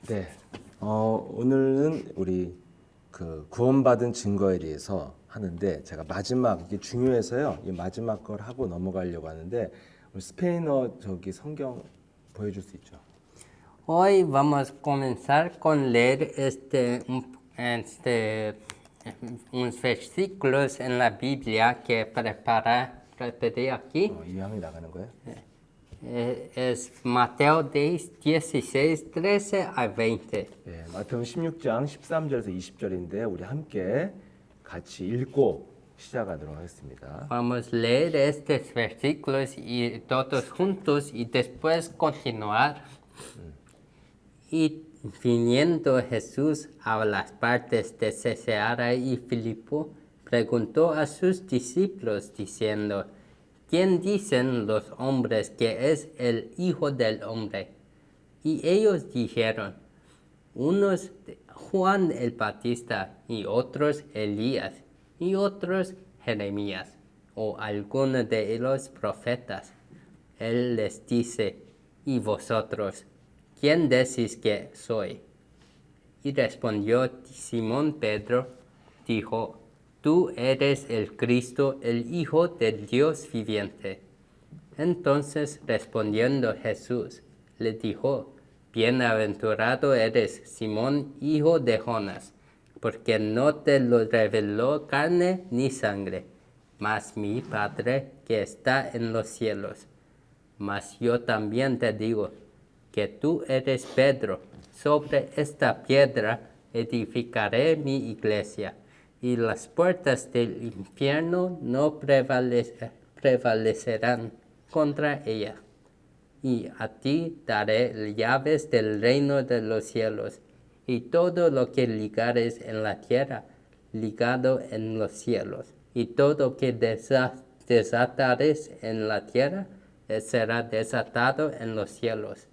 네. 오늘은 우리 그 구원받은 증거에 대해서 하는데 제가 마지막 이게 중요해서요. 이 마지막 걸 하고 넘어가려고 하는데 우리 스페인어 저기 성경 보여줄 수 있죠? Hoy vamos a comenzar con leer unos versículos en la Biblia que preparé aquí. 이왕이 나가는 거예요? Es Mateo 10, 16, 13 a 20. 네. 마태복음 16장 13절에서 20절인데 우리 함께 같이 읽고 시작하도록 하겠습니다. Vamos a leer estos versículos y todos juntos y después continuar. Y viniendo Jesús a las partes de Cesarea y Filipo, preguntó a sus discípulos diciendo, ¿quién dicen los hombres que es el Hijo del Hombre? Y ellos dijeron, unos Juan el Bautista y otros Elías y otros Jeremías o alguno de los profetas. Él les dice, ¿y vosotros? ¿Quién decís que soy? Y respondió Simón Pedro, dijo, tú eres el Cristo, el Hijo del Dios viviente. Entonces respondiendo Jesús, le dijo, bienaventurado eres, Simón, hijo de Jonas, porque no te lo reveló carne ni sangre, mas mi Padre que está en los cielos. Mas yo también te digo, que tú eres Pedro, sobre esta piedra edificaré mi iglesia, y las puertas del infierno no prevalecerán contra ella. Y a ti daré llaves del reino de los cielos, y todo lo que ligares en la tierra, ligado en los cielos, y todo que desatares en la tierra, será desatado en los cielos.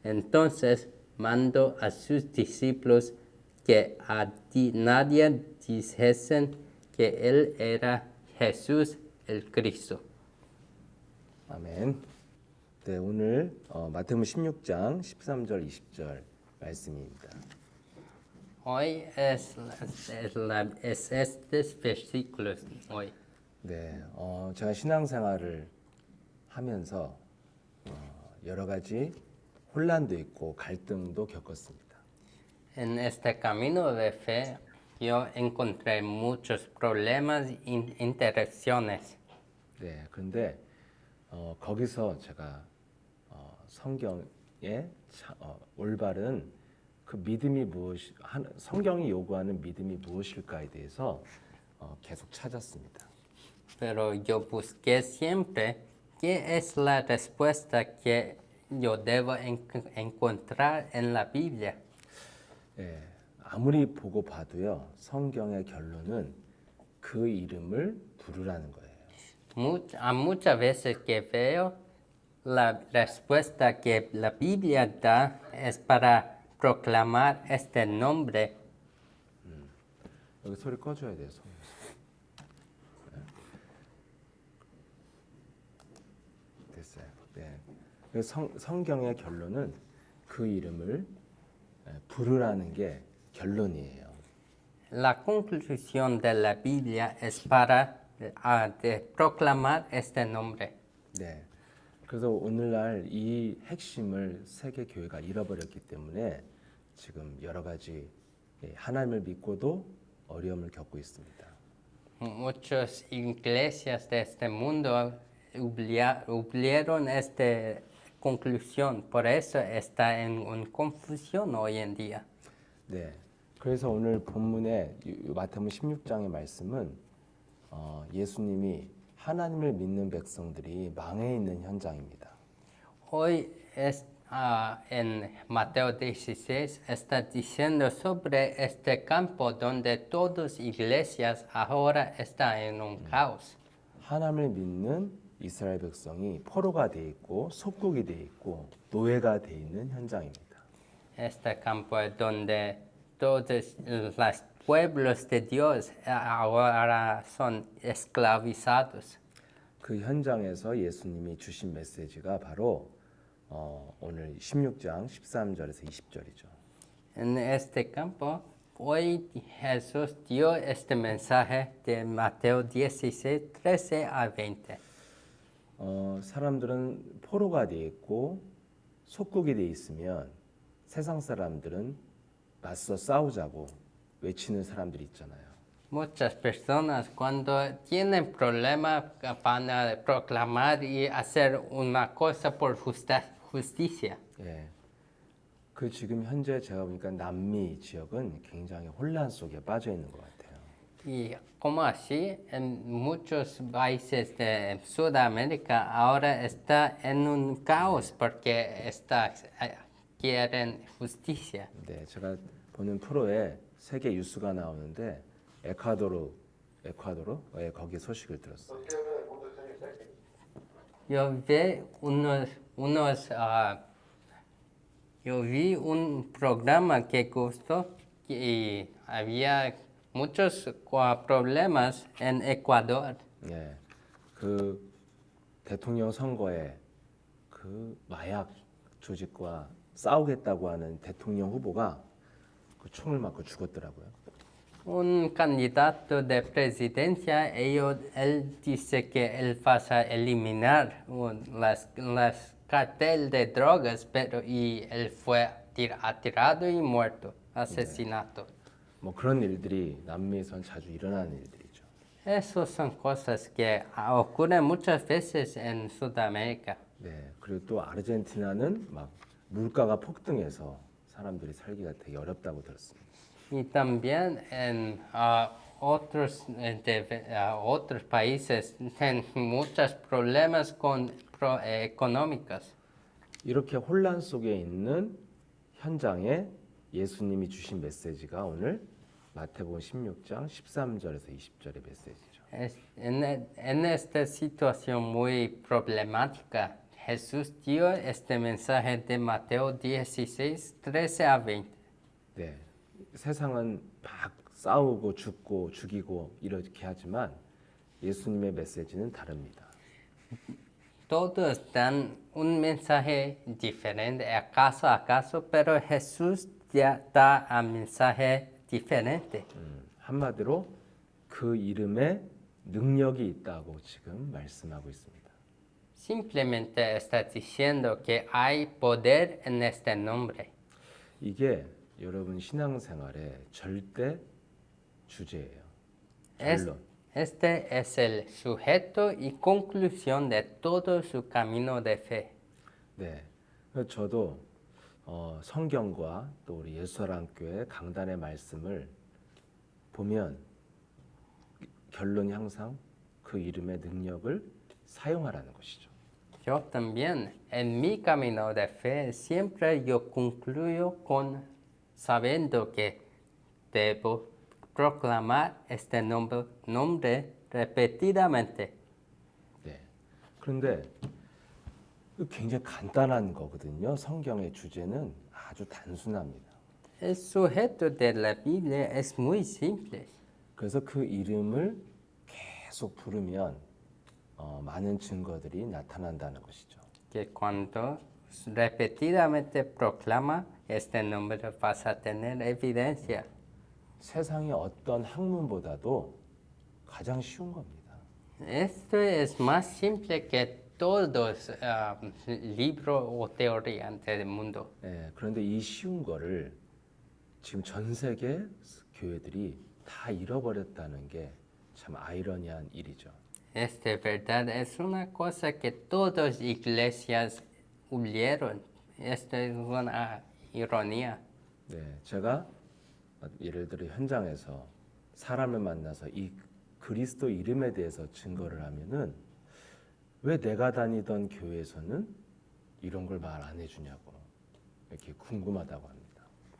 Entonces mandó a sus discípulos que a nadie dijesen que él era Jesús el Cristo. 아멘. 네, 오늘 마태복음 16장 13절 20절 말씀입니다. Hoy es estos versículos. Hoy. 네, 제가 신앙생활을 하면서 여러 가지 혼란도 있고 갈등도 겪었습니다. En este camino de fe yo encontré muchos problemas e interacciones. 네, 그런데 거기서 제가 성경의 올바른 그 믿음이 성경이 요구하는 믿음이 무엇일까에 대해서 계속 찾았습니다. Pero yo busqué siempre qué es la respuesta que yo debo encontrar en la Biblia. 예, 아무리 보고 봐도요, 성경의 결론은 그 이름을 부르라는 거예요. Muchas veces que veo la respuesta que la Biblia da es para proclamar este nombre. 여기 소리 꺼줘야 돼요, 소리. 네. 됐어요. 네. 그래서 성경의 결론은 그 이름을 부르라는 게 결론이에요. La conclusión de la Biblia es para de proclamar este nombre. 네. 그래서 오늘날 이 핵심을 세계 교회가 잃어버렸기 때문에 지금 여러 가지 하나님을 믿고도 어려움을 겪고 있습니다. Muchas iglesias de este mundo olvidaron esta conclusión, por eso está en confusión hoy en día. 네. 그래서 오늘 본문의 마태복음 16장의 말씀은 예수님이 하나님을 믿는 백성들이 망해 있는 현장입니다. Hoy en Mateo 16 está diciendo sobre este campo donde todas iglesias ahora están en un caos. 하나님을 믿는 이스라엘 백성이 포로가 돼 있고 속국이 돼 있고 노예가 돼 있는 현장입니다. Este campo es donde todos los pueblos de Dios ahora son esclavizados. 그 현장에서 예수님이 주신 메시지가 바로 오늘 16장 13절에서 20절이죠. En este campo, hoy Jesús dio este mensaje de Mateo 16, 13 a 20. 사람들은 포로가 돼 있고 속국이 돼 있으면 세상 사람들은 맞서 싸우자고 외치는 사람들이 있잖아요. Muchas personas cuando tienen problemas van a proclamar y hacer una cosa por justicia. 예. 그 지금 현재 제가 보니까 남미 지역은 굉장히 혼란 속에 빠져 있는 것 같아요. Y como así, en muchos países de Sudamérica ahora está en un caos porque quieren justicia. 네, 제가 보는 프로에 세계 뉴스가 나오는데 에콰도르, 거기 소식을 들었어요. Yo vi un programa que gustó y había muchos problemas en Ecuador. 네, 그 대통령 선거에 그 마약 조직과 싸우겠다고 하는 대통령 후보가 그 총을 맞고 죽었더라고요. Un candidato de presidencia, él dice que él va a eliminar las cartel de drogas, y él fue atirado y muerto, asesinato. 뭐 그런 일들이 남미에선 자주 일어나는 일들이죠. Esas son cosas que ocurren muchas veces en Sudamérica. 네, 그리고 또 아르헨티나는 막 물가가 폭등해서 사람들이 살기가 되게 어렵다고 들었습니다. Y también en otros países tienen muchos problemas económicos. 이렇게 혼란 속에 있는 현장에 예수님이 주신 메시지가 오늘 마태복음 16장 13절에서 20절의 메시지죠. En esta situación muy problemática, Jesús dio este mensaje de Mateo 16, 13 a 20. 네, 세상은 막 싸우고 죽고 죽이고 이렇게 하지만 예수님의 메시지는 다릅니다. Todos dan un mensaje diferente, acaso a caso, pero Jesús da un mensaje diferente. 한마디로 그 이름에 능력이 있다고 지금 말씀하고 있습니다. Simplemente está diciendo que hay poder en este nombre. 이게 여러분 신앙생활의 절대 주제예요. 결론. Este es el sujeto y conclusión de todo su camino de fe. 네, 그래서 저도 성경과 또 우리 예수사랑교회 강단의 말씀을 보면 결론이 항상 그 이름의 능력을 사용하라는 것이죠. Yo también, en mi camino de fe, siempre yo concluyo sabiendo que debo proclamar este nombre repetidamente. 네, 그런데 굉장히 간단한 거거든요. 성경의 주제는 아주 단순합니다. El sujeto de la Biblia es muy simple. 그래서 그 이름을 계속 부르면 많은 증거들이 나타난다는 것이죠. Que cuando repetidamente proclama este nombre vas a tener evidencia. 세상의 어떤 학문보다도 가장 쉬운 겁니다. Esto es más simple que todos libros o teorías del mundo. 네, 그런데 이 쉬운 거를 지금 전 세계 교회들이 다 잃어버렸다는 게 참 아이러니한 일이죠. Esta verdad es una cosa que todas iglesias huyeron. Esto es una ironía. 네, 제가 예를 들어 현장에서 사람을 만나서 이 그리스도 이름에 대해서 증거를 하면은 왜 내가 다니던 교회에서는 이런 걸 말 안 해주냐고 이렇게 궁금하다고 합니다.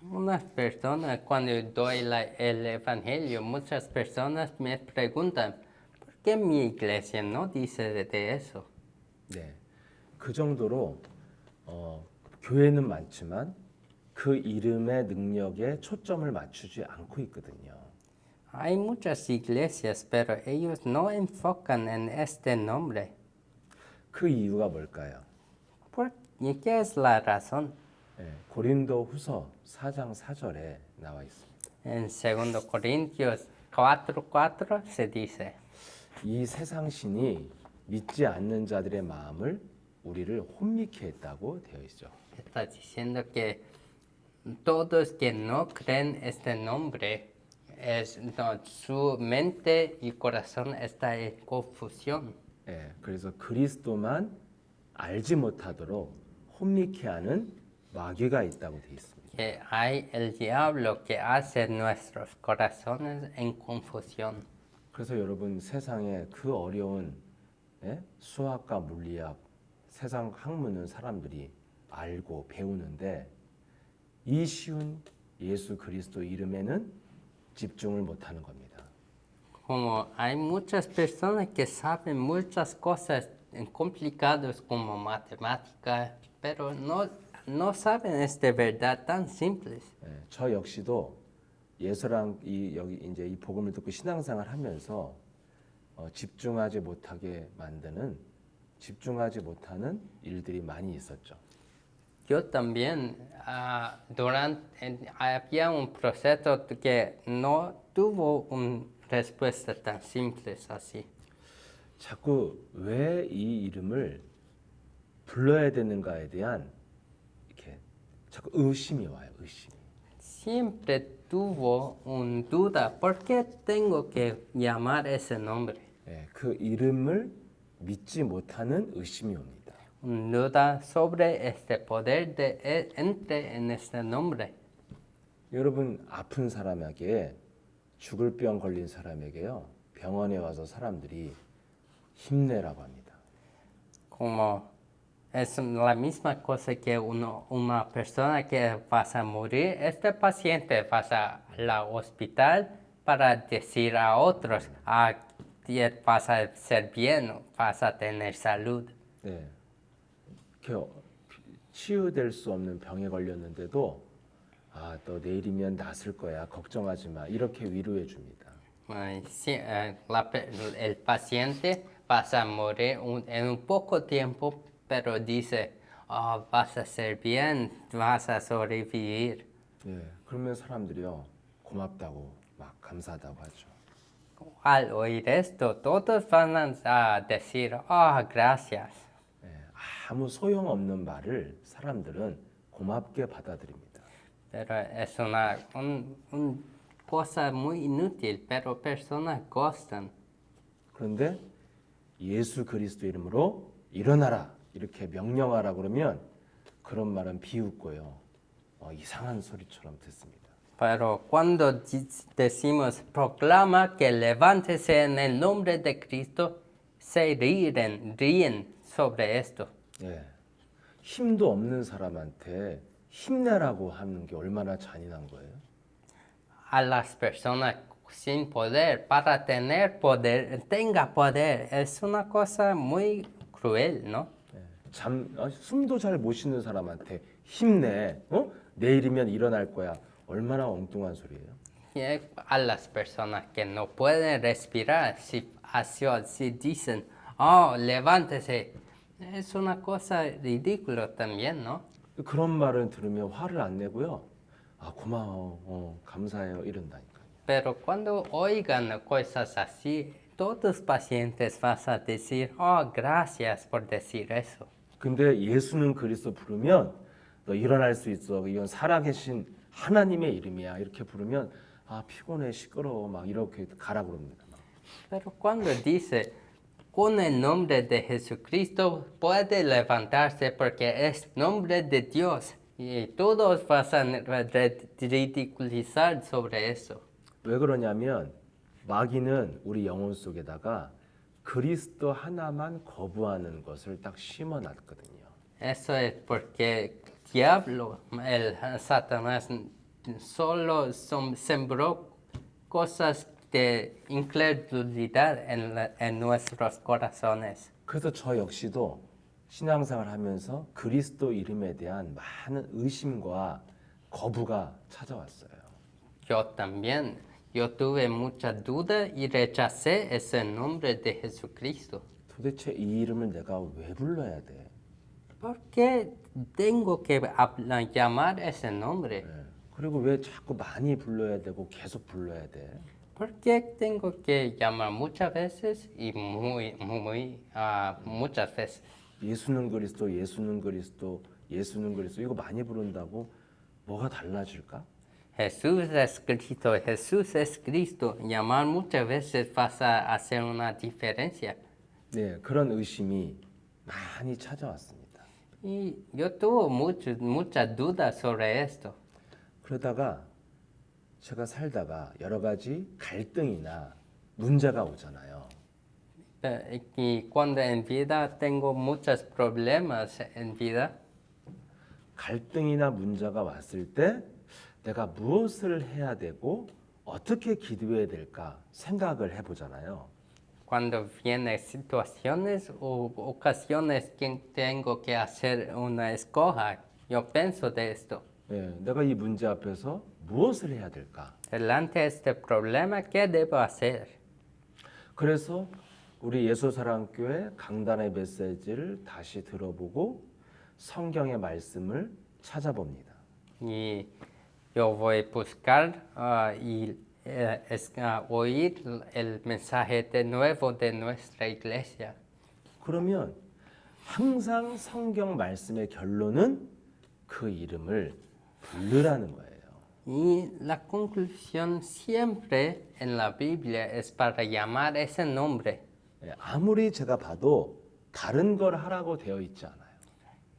Unas personas, cuando doy el evangelio, muchas personas me preguntan, ¿por qué mi iglesia no dice de eso? 네, 그 정도로 교회는 많지만 그 이름의 능력에 초점을 맞추지 않고 있거든요. Hay muchas iglesias, pero ellos no enfocan en este nombre. 그 이유가 뭘까요? ¿Y qué es la razón? 예, 고린도 후서 4장 4절에 나와 있습니다. En 2 Corintios 4:4 se dice, 이 세상 신이 믿지 않는 자들의 마음을 우리를 혼미케 했다고 되어 있죠. está diciendo que todos que no creen este nombre, su mente y corazón está en confusión. 예, 그래서 그리스도만 알지 못하도록 혼미케 하는 마귀가 있다고 되어 있습니다. Que hay el diablo que hace nuestros corazones en confusión. 그래서 여러분 세상에 그 어려운 수학과 물리학, 세상 학문은 사람들이 알고 배우는데 이 쉬운 예수 그리스도 이름에는 집중을 못하는 겁니다. Como hay muchas personas que saben muchas cosas complicadas como matemática, pero no saben esta verdad tan simples. 저 역시도 예수랑 여기 이제 이 복음을 듣고 신앙생활 하면서 집중하지 못하는 일들이 많이 있었죠. Yo también, había un proceso que no tuvo una respuesta tan simple así. 자꾸 왜 이 이름을 불러야 되는가에 대한 이렇게 자꾸 의심이 와요. 의심이. Siempre tuvo una duda, ¿por qué tengo que llamar ese nombre? 예, 그 이름을 믿지 못하는 의심이 옵니다. Una duda sobre este poder de entre en este nombre. 여러분 아픈 사람에게 죽을 병 걸린 사람에게요 병원에 와서 사람들이 힘내라고 합니다. Como es la misma cosa que una persona que vas a morir, este paciente vas al hospital para decir a otros, vas a ser bien, vas a tener salud. 네, 이렇게 치유될 수 없는 병에 걸렸는데도 너 내일이면 낫을 거야 걱정하지 마 이렇게 위로해 줍니다. El paciente vas a morir en un poco tiempo, pero dice, vas a ser bien, vas a sobrevivir. 예, 그러면 사람들이요 고맙다고 막 감사하다고 하죠. Al oír esto, todos van a decir, gracias. 예, 아무 소용없는 말을 사람들은 고맙게 받아들입니다. Pero es una cosa muy inútil, pero personas gustan. 그런데 예수 그리스도 이름으로 일어나라 이렇게 명령하라 그러면 그런 말은 비웃고요. 이상한 소리처럼 듣습니다. Pero cuando decimos, proclama que levántese en el nombre de Cristo, se ríen sobre esto. 예, 힘도 없는 사람한테 힘내라고 하는 게 얼마나 잔인한 거예요. A las personas sin poder, para tener poder, tenga poder, es una cosa muy cruel, ¿no? 숨도 잘 못 쉬는 사람한테 힘내. 내일이면 일어날 거야. 얼마나 엉뚱한 소리예요. Y a las personas que no pueden respirar, si dicen, levántese, es una cosa ridícula también, ¿no? 그런 말을 들으면 화를 안 내고요. 고마워, 감사해요 이런다니까요. Pero cuando oigan cosas así, todos los pacientes van a decir, gracias por decir eso. 근데 예수는 그리스도 부르면 너 일어날 수 있어. 이건 살아계신 하나님의 이름이야. 이렇게 부르면 피곤해 시끄러워 막 이렇게 가라 그럽니다. Pero cuando dice, con el nombre de Jesucristo puede levantarse porque es nombre de Dios. Y todos van a ridiculizar sobre eso. 왜 그러냐면 마귀는 우리 영혼 속에다가 그리스도 하나만 거부하는 것을 딱 심어놨거든요. Eso es porque el diablo, el Satanás, solo sembró cosas de incredulidad en nuestros corazones. 그래서 저 역시도 신앙생활 하면서 그리스도 이름에 대한 많은 의심과 거부가 찾아왔어요. Yo tuve mucha duda y rechacé ese nombre de Jesucristo. 도대체 이 이름을 내가 왜 불러야 돼? ¿Por qué tengo que llamar ese nombre? 예. 그리고 왜 자꾸 많이 불러야 되고 계속 불러야 돼? ¿Por qué tengo que llamar muchas veces y muchas veces? 예수는 그리스도, 예수는 그리스도, 예수는 그리스도 이거 많이 부른다고 뭐가 달라질까? Jesús es Cristo, Jesús es Cristo. Llamar muchas veces vas a hacer una diferencia. 네, 그런 의심이 많이 찾아왔습니다. Y yo tuve muchas dudas sobre esto. 그러다가 제가 살다가 여러 가지 갈등이나 문제가 오잖아요. Y cuando en vida tengo muchos problemas en vida, 갈등이나 문제가 왔을 때 내가 무엇을 해야 되고 어떻게 기도해야 될까 생각을 해보잖아요. cuando vienen situaciones o ocasiones que tengo que hacer una escoja, yo pienso de esto. 예, 내가 이 문제 앞에서 무엇을 해야 될까? Delante de este problema, ¿qué debo hacer? 그래서 우리 예수사랑교회 강단의 메시지를 다시 들어보고 성경의 말씀을 찾아봅니다. Y yo voy a buscar oír el mensaje de nuevo de nuestra iglesia. 그러면 항상 성경 말씀의 결론은 그 이름을 부르라는 거예요. Y la conclusión siempre en la Biblia es para llamar ese nombre. 예, 아무리 제가 봐도 다른 걸 하라고 되어 있지 않아요.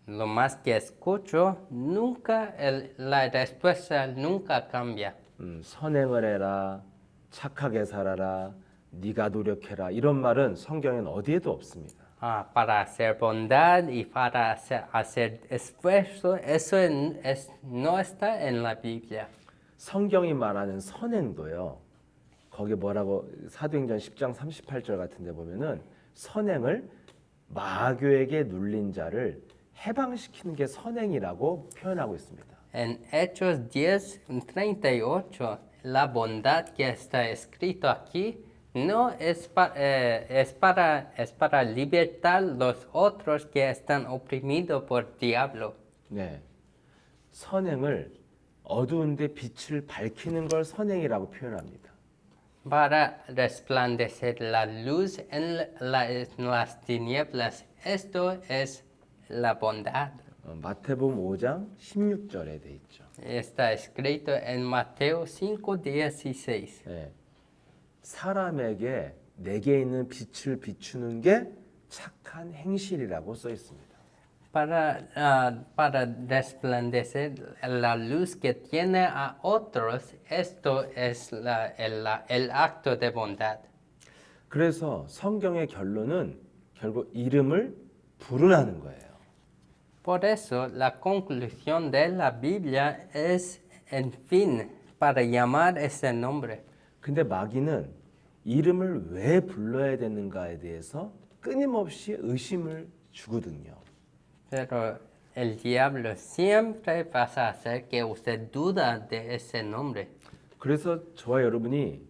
Lo más que escucho, nunca la respuesta nunca cambia. 선행을 해라, 착하게 살아라, 네가 노력해라 이런 말은 성경엔 어디에도 없습니다. Para hacer bondad y para hacer esfuerzo, eso no está en la Biblia. 성경이 말하는 선행도요. 거기 뭐라고 사도행전 10장 38절 같은 데 보면은 선행을 마귀에게 눌린 자를 해방시키는 게 선행이라고 표현하고 있습니다. En Hechos 10:38, la bondad que está escrito aquí no es para libertar los otros que están oprimidos por diablo. 네. 선행을 어두운데 빛을 밝히는 걸 선행이라고 표현합니다. Para resplandecer la luz en las tinieblas. Esto es la bondad. 마태복음 5장 16절에 돼 있죠. Está escrito en Mateo 5:16. 네. 사람에게 내게 있는 빛을 비추는 게 착한 행실이라고 써 있습니다. Para resplandecer la luz que tiene a otros, esto es el acto de bondad. 그래서 성경의 결론은 결국 이름을 부르라는 거예요. Por eso, la conclusión de la Biblia es, en fin, para llamar ese nombre. 근데 마귀는 이름을 왜 불러야 되는가에 대해서 끊임없이 의심을 주거든요. Pero el diablo siempre va a hacer que usted duda de ese nombre. 그래서 저와 여러분이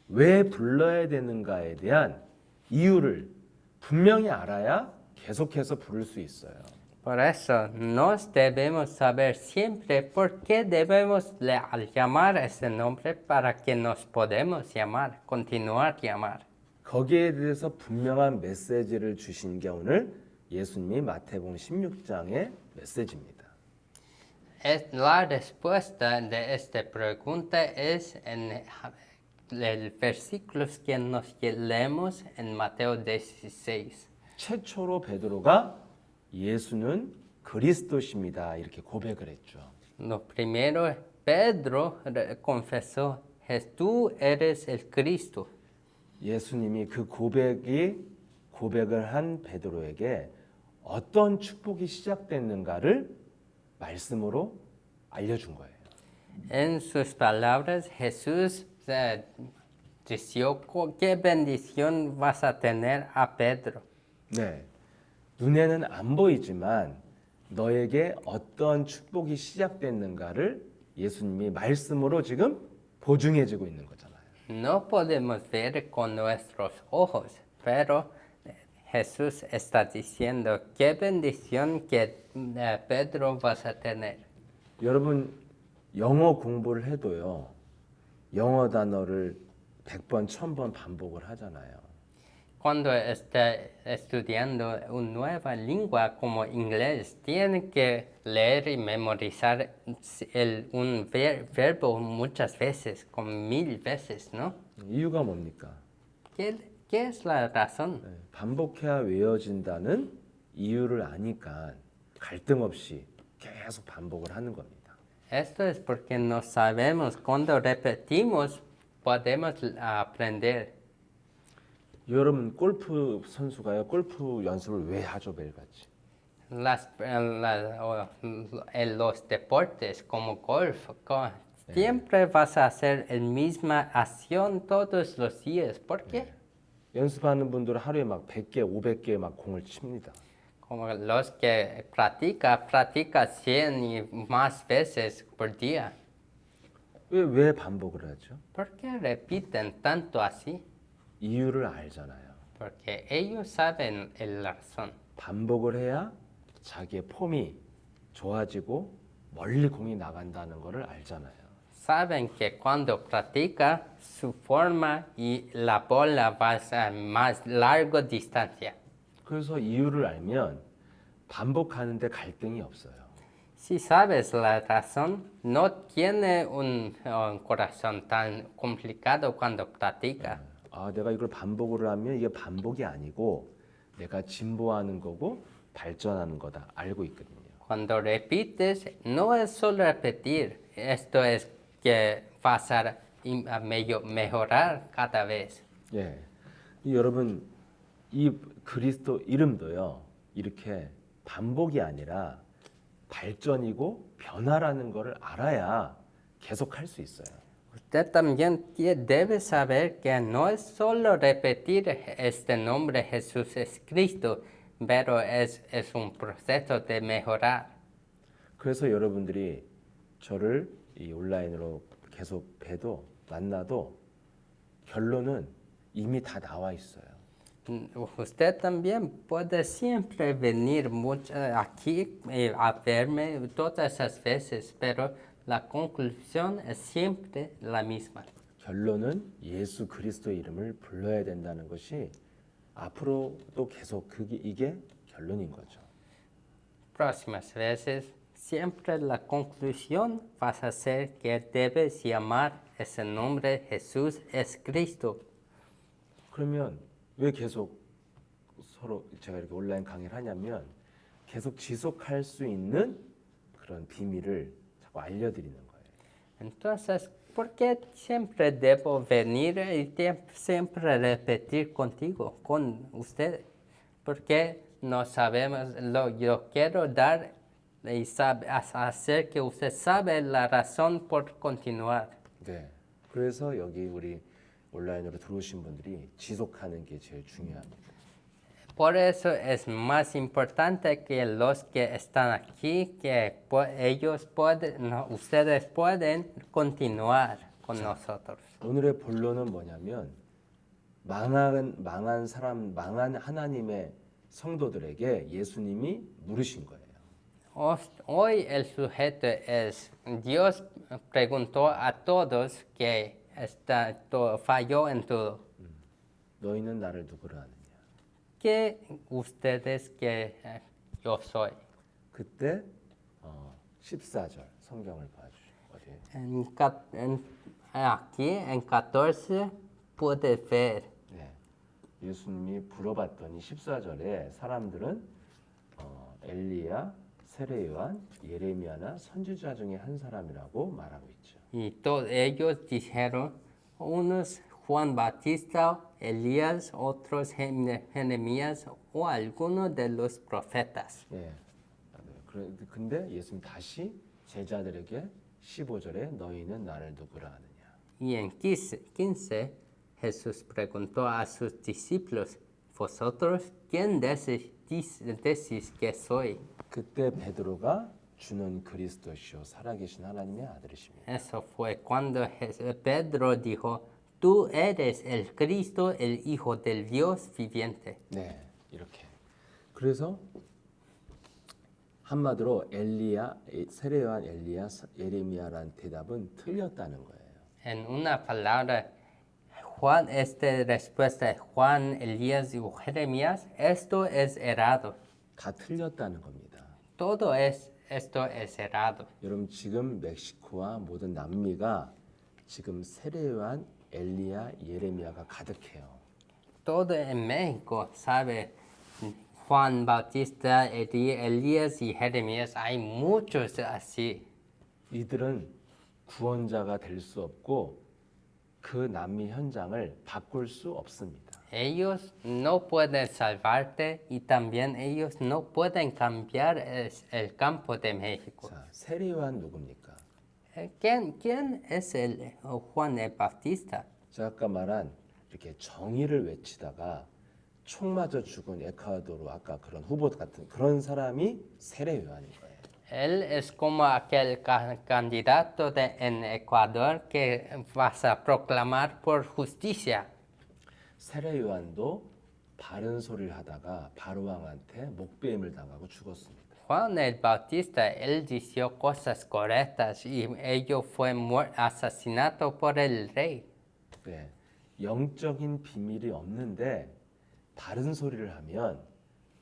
왜 불러야 되는가에 대한 이유를 분명히 알아야 계속해서 부를 수 있어요. Por eso nos debemos saber siempre por qué debemos llamar ese nombre para que nos podamos llamar, continuar llamar. 거기에 대해서 분명한 메시지를 주신 게 오늘 예수님이 마태복음 16장의 메시지입니다. La respuesta de esta pregunta es en el versículo que nos leemos en Mateo 16. 최초로 베드로가 예수는 그리스도십니다. 이렇게 고백을 했죠. Lo primero, Pedro confesó, tú eres el Cristo. 예수님이 그 고백을 한 베드로에게 어떤 축복이 시작됐는가를 말씀으로 알려준 거예요. En sus palabras, Jesús dijo, ¿qué bendición vas a tener a Pedro? 네, 눈에는 안 보이지만 너에게 어떤 축복이 시작됐는가를 예수님이 말씀으로 지금 보증해주고 있는 거잖아요. No podemos ver con nuestros ojos, pero Jesús está diciendo, qué bendición que Pedro vas a tener. 여러분 영어 공부를 해도요. 영어 단어를 100번, 1000번 반복을 ha잖아요. Cuando está estudiando una nueva lengua como inglés, tiene que leer y memorizar un verbo muchas veces, como 1000 veces, ¿no? 이유가 뭡니까? ¿Qué es la razón? 네, 반복해야 외워진다는 이유를 아니까 갈등 없이 계속 반복을 하는 겁니다. Esto es porque no sabemos, cuando repetimos, podemos aprender. 여러분 골프 선수가요. 골프 연습을 왜 하죠 매일같이? En los deportes como golf, siempre vas a hacer la misma acción todos los días. ¿Por qué? 연습하는 분들은 하루에 막 100개, 500개 막 공을 칩니다. Como los que practican 100 y más veces por día. 왜 반복을 하죠? ¿Por qué repiten tanto así? 이유를 알잖아요. Porque ellos saben la razón. 반복을 해야 자기의 폼이 좋아지고 멀리 공이 나간다는 것을 알잖아요. Saben que cuando practica su forma y la bola va a más larga distancia. 그래서 이유를 알면 반복하는데 갈등이 없어요. Si sabes la razón, no tiene un corazón tan complicado cuando practica. 아, 내가 이걸 반복을 하면 이게 반복이 아니고 내가 진보하는 거고 발전하는 거다 알고 있거든요. Cuando repites, no es solo repetir, esto es que vas a mejorar cada vez. 예, 여러분 이 그리스도 이름도요 이렇게 반복이 아니라 발전이고 변화라는 것을 알아야 계속 할 수 있어요. Usted también debe saber que no es solo repetir este nombre Jesús es Cristo, pero es un proceso de mejorar. 그래서 여러분들이 저를 이 온라인으로 계속 봬도 만나도 결론은 이미 다 나와 있어요. Usted también puede siempre venir aquí a verme todas esas veces, pero la conclusión es siempre la misma. 결론은 예수 그리스도의 이름을 불러야 된다는 것이 앞으로도 계속 이게 결론인 거죠. Próximas veces, siempre la conclusión va a ser que debes llamar ese nombre Jesús es Cristo. 그러면 왜 계속 서로 제가 이렇게 온라인 강의를 하냐면 계속 지속할 수 있는 그런 비밀을 자꾸 알려드리는 거예요. Entonces, ¿por qué siempre debo venir y siempre repetir contigo, con usted? Porque no sabemos, yo quiero dar y hacer que usted sabe la razón por continuar. 네. 그래서 여기 우리 온라인으로 들어오신 분들이 지속하는 게 제일 중요합니다. Por eso es más importante que los que están aquí, que ustedes pueden continuar con nosotros. 오늘의 본론은 뭐냐면 망한 하나님의 성도들에게 예수님이 물으신 거예요. Hoy el sujeto es, Dios preguntó a todos que falló en todo. 너희는 나를 누구로 아느냐? ¿Qué ustedes que yo soy? 그때 14절 성경을 봐주세요. 어디? Aquí en 14 puede ver. 네. 예수님이 물어봤더니 14절에 사람들은 엘리야, 세례요한, 예레미야나 선지자 중에 한 사람이라고 말하고 있죠. Y todos ellos dijeron, unos Juan Bautista, Elías, otros Jeremías o alguno de los profetas. 예. 근데 예수님 다시 제자들에게 15절에 너희는 나를 누구라 하느냐. Y en 15 Jesús preguntó a sus discípulos, vosotros, ¿quién decís que soy? 그때 베드로가 주는 그리스도시요 살아계신 하나님의 아들이십니다. Eso fue cuando Pedro dijo, tú eres el Cristo, el Hijo del Dios viviente. 네. 이렇게. 그래서 한마디로 세례요한, 엘리야, 예레미야라는 대답은 틀렸다는 거예요. En una palabra, Juan, esta respuesta de Juan, Elías y Jeremías, esto es errado. 다 틀렸다는 겁니다. Esto es errado. 여러분 지금 멕시코와 모든 남미가 지금 세례요한, 엘리야, 예레미야가 가득해요. Todo en México sabe Juan Bautista, Elías y Jeremías. Hay muchos así. 이들은 구원자가 될 수 없고 그 남미 현장을 바꿀 수 없습니다. Ellos no pueden salvarte y también ellos no pueden cambiar el campo de México. 자, 세례요한 누굽니까? ¿Quién es el Juan el Bautista? 제가 아까 말한 이렇게 정의를 외치다가 총 맞아 죽은 에콰도르 아까 그런 후보 같은 그런 사람이 세례요한인 거예요. Él es como aquel candidato en Ecuador que vas a proclamar por justicia. 세례요한도 바른 소리를 하다가 바로왕한테 목베임을 당하고 죽었습니다. Juan el Bautista, él dijo cosas correctas y ello fue asesinado por el rey. 네, 영적인 비밀이 없는데 바른 소리를 하면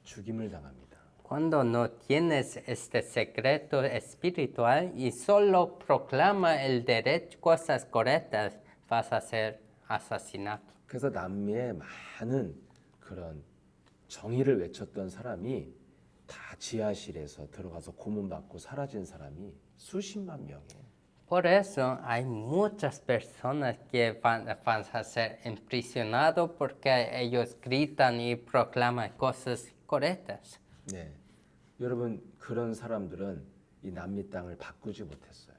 죽임을 당합니다. Cuando no tienes este secreto espiritual y solo proclama el derecho, cosas correctas, vas a ser asesinado. 그래서 남미에 많은 그런 정의를 외쳤던 사람이 다 지하실에서 들어가서 고문받고 사라진 사람이 수십만 명이에요. Por eso hay muchas personas que van a ser impresionados porque ellos gritan y proclaman cosas correctas. 네, 여러분 그런 사람들은 이 남미 땅을 바꾸지 못했어요.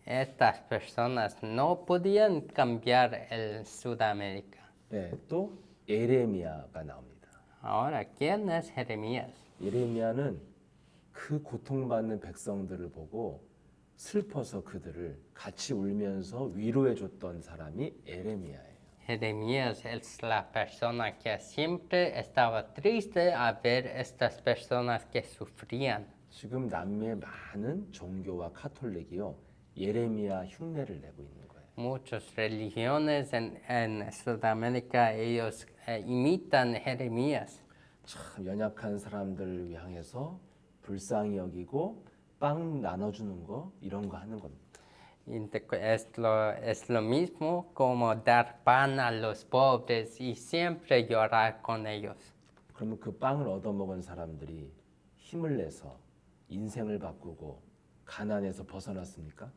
Estas personas no podían cambiar el Sudamérica. 네, 또 예레미야가 나옵니다. Ahora, ¿quién es Jeremías? 예레미야는 그 고통받는 백성들을 보고 슬퍼서 그들을 같이 울면서 위로해 줬던 사람이 예레미야예요. Jeremías es la persona que siempre estaba triste a ver estas personas que sufrían. 지금 남미의 많은 종교와 카톨릭이요 예레미야 흉내를 내고 있는 거예요. Muchas religiones en Sudamérica, ellos imitan Jeremías. 참 연약한 사람들을 향해서 불쌍히 여기고 빵 나눠주는 거 이런 거 하는 겁니다. Es lo mismo como dar pan a los pobres y siempre llorar con ellos. 그러면 그 빵을 얻어먹은 사람들이 힘을 내서 인생을 바꾸고 가난에서 벗어났습니까?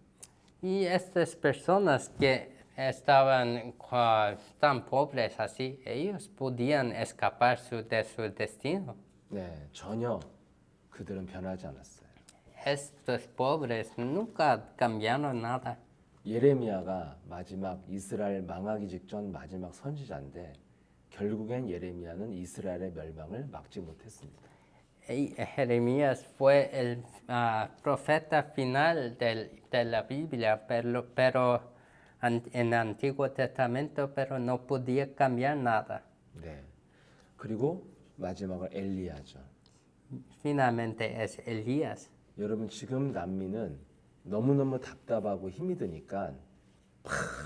Y estas personas que estaban tan pobres así, ellos podían escapar de su destino. 네, 전혀 그들은 변하지 않았어요. Estos pobres nunca cambiaron nada. 예레미야가 마지막 이스라엘 망하기 직전 마지막 선지자인데 결국엔 예레미야는 이스라엘의 멸망을 막지 못했습니다. Jeremías fue el profeta final de la Biblia, pero en el Antiguo Testamento, pero no podía cambiar nada. 네. 그리고 마지막은 엘리야죠. Finalmente es Elías. 여러분 지금 남미는 너무너무 답답하고 힘이 드니까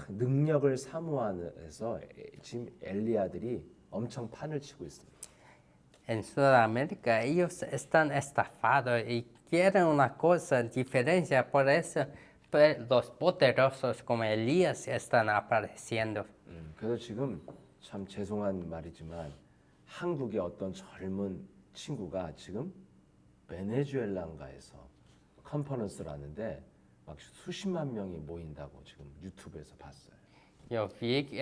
능력을 사모해서 지금 엘리야들이 엄청 판을 치고 있습니다. En Sudamérica ellos están estafados y quieren una cosa diferente, por eso los poderosos como Elías están apareciendo. 그래서 지금 참 죄송한 말이지만 한국의 어떤 젊은 친구가 지금 베네수엘라인가에서 컨퍼런스를 하는데 막 수십만 명이 모인다고 지금 유튜브에서 봤어요. Yo vi que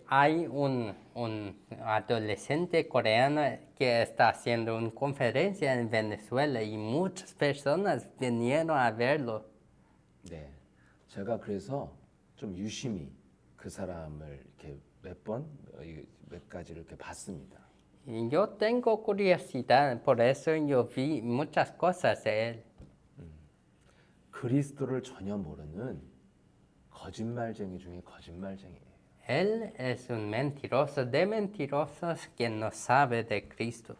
hay un adolescente coreano que está haciendo una conferencia en Venezuela y muchas personas vinieron a verlo. 네, 제가 그래서 좀 유심히 그 사람을 이렇게 몇 가지를 이렇게 봤습니다. Y yo tengo curiosidad, por eso yo vi muchas cosas de él. 그리스도를 전혀 모르는 거짓말쟁이 중에 거짓말쟁이에요. Él es un mentiroso de mentirosos que no sabe de Cristo.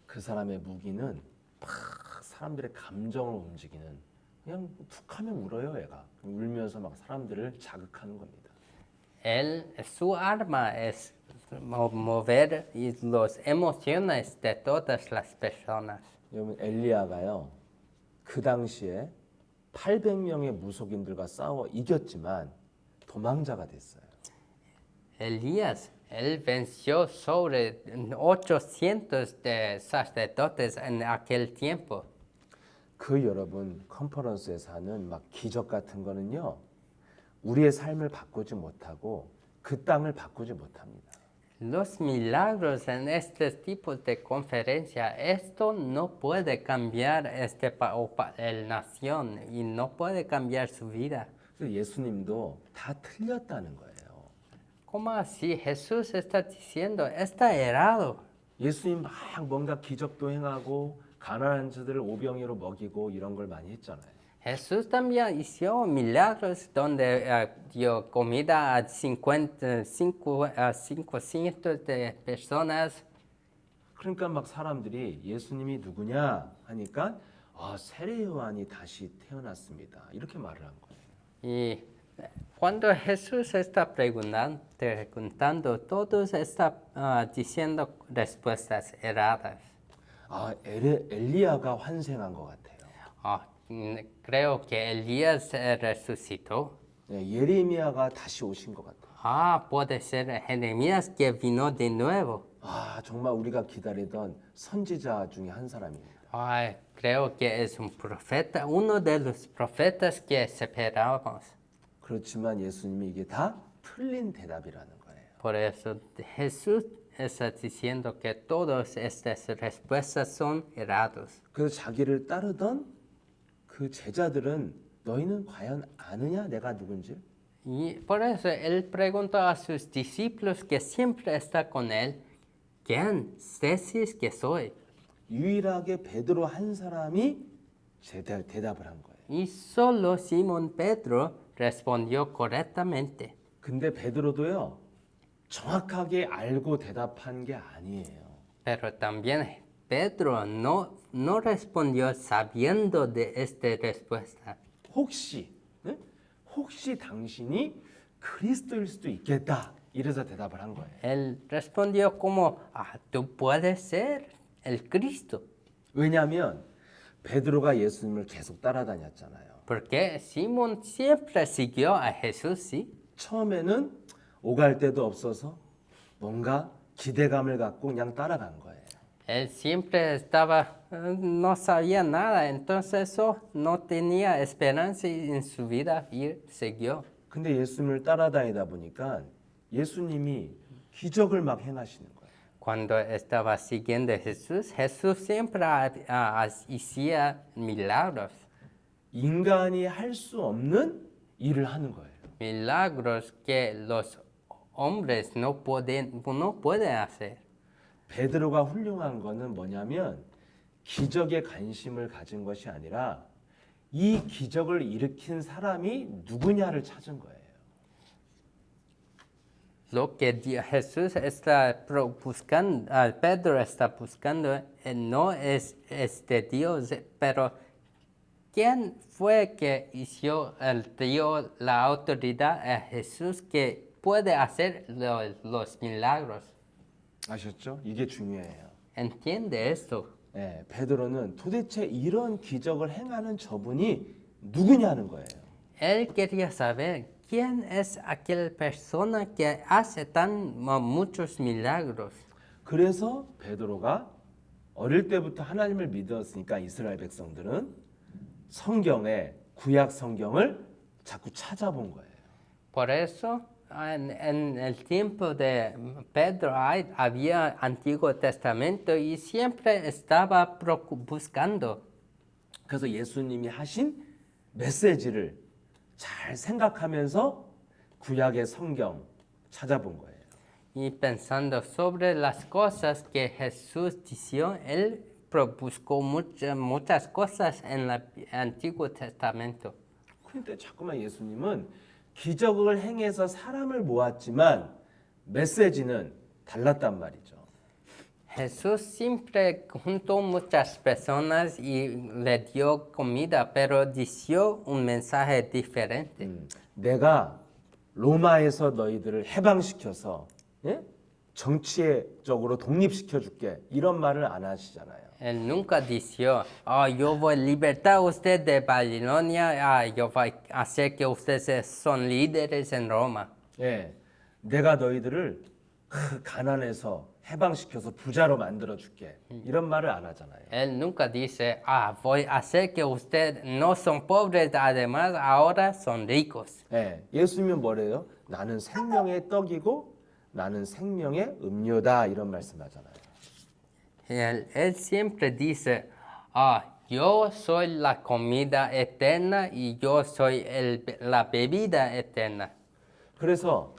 그 사람의 무기는 막 사람들의 감정을 움직이는 그냥 툭하면 울어요, 얘가. 울면서 막 사람들을 자극하는 겁니다. Su arma es mover las emociones de todas las personas. 여러분 엘리야가요. 그 당시에 800명의 무속인들과 싸워 이겼지만 도망자가 됐어요. Elías, él venció sobre 800 de sacerdotes en aquel tiempo. 그 여러분 컨퍼런스에서 하는 막 기적 같은 거는요. 우리의 삶을 바꾸지 못하고 그 땅을 바꾸지 못합니다. Los milagros en estos tipos de conferencia, esto no puede cambiar el nación y no puede cambiar su vida. 그래서 예수님도 다 틀렸다는 거예요. ¿Cómo así? Jesús está diciendo, está errado. 예수님 막 뭔가 기적도 행하고 가난한 자들을 오병이로 먹이고 이런 걸 많이 했잖아요. Jesús también hizo milagros donde dio comida a 500 de personas. 그러니까 막 사람들이 예수님이 누구냐 하니까 세례 요한이 다시 태어났습니다. 이렇게 말을 한 거예요. Y cuando Jesús está preguntando, todos están diciendo respuestas erradas. 엘리야가 환생한 것 같아요. Creo que Elías resucitó. 예레미야가 다시 오신 것 같아요. Puede ser Jeremías que vino de nuevo. 정말 우리가 기다리던 선지자 중에 한 사람입니다. Creo que es un profeta, uno de los profetas que esperábamos. 그렇지만 예수님이 이게 다 틀린 대답이라는 거예요. Por eso Jesús está diciendo que todas estas respuestas son errados. 그래서 자기를 따르던 그 제자들은 너희는 과연 아느냐 내가 누군지? Y por eso él preguntó a sus discípulos que siempre está con él, ¿quién decís que soy? 유일하게 베드로 한 사람이 대답을 한 거예요. Y solo Simón Pedro respondió correctamente. 근데 베드로도요. 정확하게 알고 대답한 게 아니에요. Pero también Pedro no respondió sabiendo de esta respuesta. 혹시 당신이 그리스도일 수도 있겠다. 이래서 대답을 한 거예요. Él respondió como, tú puedes ser el Cristo. 왜냐하면 베드로가 예수님을 계속 따라다녔잖아요. Porque Simón siempre siguió a Jesús, ¿sí? 처음에는 오갈 데도 없어서 뭔가 기대감을 갖고 그냥 따라간 거예요. Él siempre estaba, no sabía nada, entonces no tenía esperanza en su vida y siguió. 근데 예수님을 따라다니다 보니까 예수님이 기적을 막 행하시는 거예요. Cuando estaba siguiendo a Jesús, Jesús siempre hacía milagros. 인간이 할 수 없는 일을 하는 거예요. Milagros que los hombres no pueden hacer. 베드로가 훌륭한 거는 뭐냐면 기적에 관심을 가진 것이 아니라 이 기적을 일으킨 사람이 누구냐를 찾은 거예요. Lo que Jesús está buscando, Pedro está buscando, no es de Dios, pero ¿quién fue que dio la autoridad a Jesús que puede hacer los milagros? 아셨죠? 이게 중요해요. Entiende esto. 네, 베드로는 도대체 이런 기적을 행하는 저분이 누구냐는 거예요. Él quería saber quién es aquella persona que hace tan muchos milagros. 그래서 베드로가 어릴 때부터 하나님을 믿었으니까 이스라엘 백성들은 성경에 구약 성경을 자꾸 찾아본 거예요. Por eso, en el tiempo de Pedro había Antiguo Testamento y siempre estaba buscando. 그래서 예수님이 하신 메시지를 잘 생각하면서 구약의 성경 찾아본 거예요. Y pensando sobre las cosas que Jesús decía, él buscó muchas cosas en el Antiguo Testamento. 그런데 자꾸만 예수님은 기적을 행해서 사람을 모았지만 메시지는 달랐단 말이죠. Jesús siempre juntó muchas personas y le dio comida, pero dio un mensaje diferente. 내가 로마에서 너희들을 해방시켜서 예? 정치적으로 독립시켜 줄게 이런 말을 안 하시잖아요. Él nunca dijo, oh, yo voy a libertar a usted de Babilonia, yo voy a hacer que ustedes son líderes en Roma. 예, 내가 너희들을 가난해서 해방시켜서 부자로 만들어 줄게 이런 말을 안 하잖아요. Él nunca dice, voy a hacer que ustedes no son pobres, además ahora son ricos. 예, 예수님은 뭐래요? 나는 생명의 떡이고 나는 생명의 음료다 이런 말씀하잖아요. Él siempre dice, yo soy la comida eterna y yo soy la bebida eterna. 그래서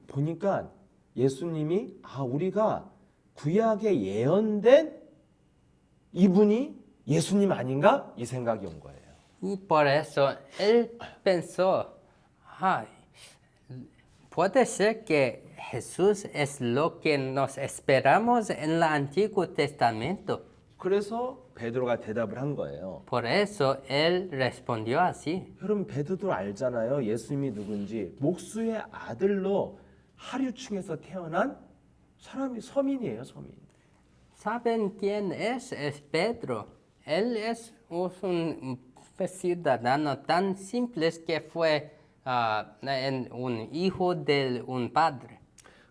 보니까 예수님이 우리가 구약에 예언된 이분이 예수님 아닌가 이 생각이 온 거예요. Y por eso él pensó, puede ser que Jesús es lo que nos esperamos en el Antiguo Testamento. 그래서 베드로가 대답을 한 거예요. Por eso él respondió así. 여러분 베드로도 알잖아요. 예수님이 누군지. 목수의 아들로 하류층에서 태어난 사람이 서민이에요, 서민. ¿Saben quién es? Es Pedro. Él es un ciudadano tan simple que fue un hijo de un padre.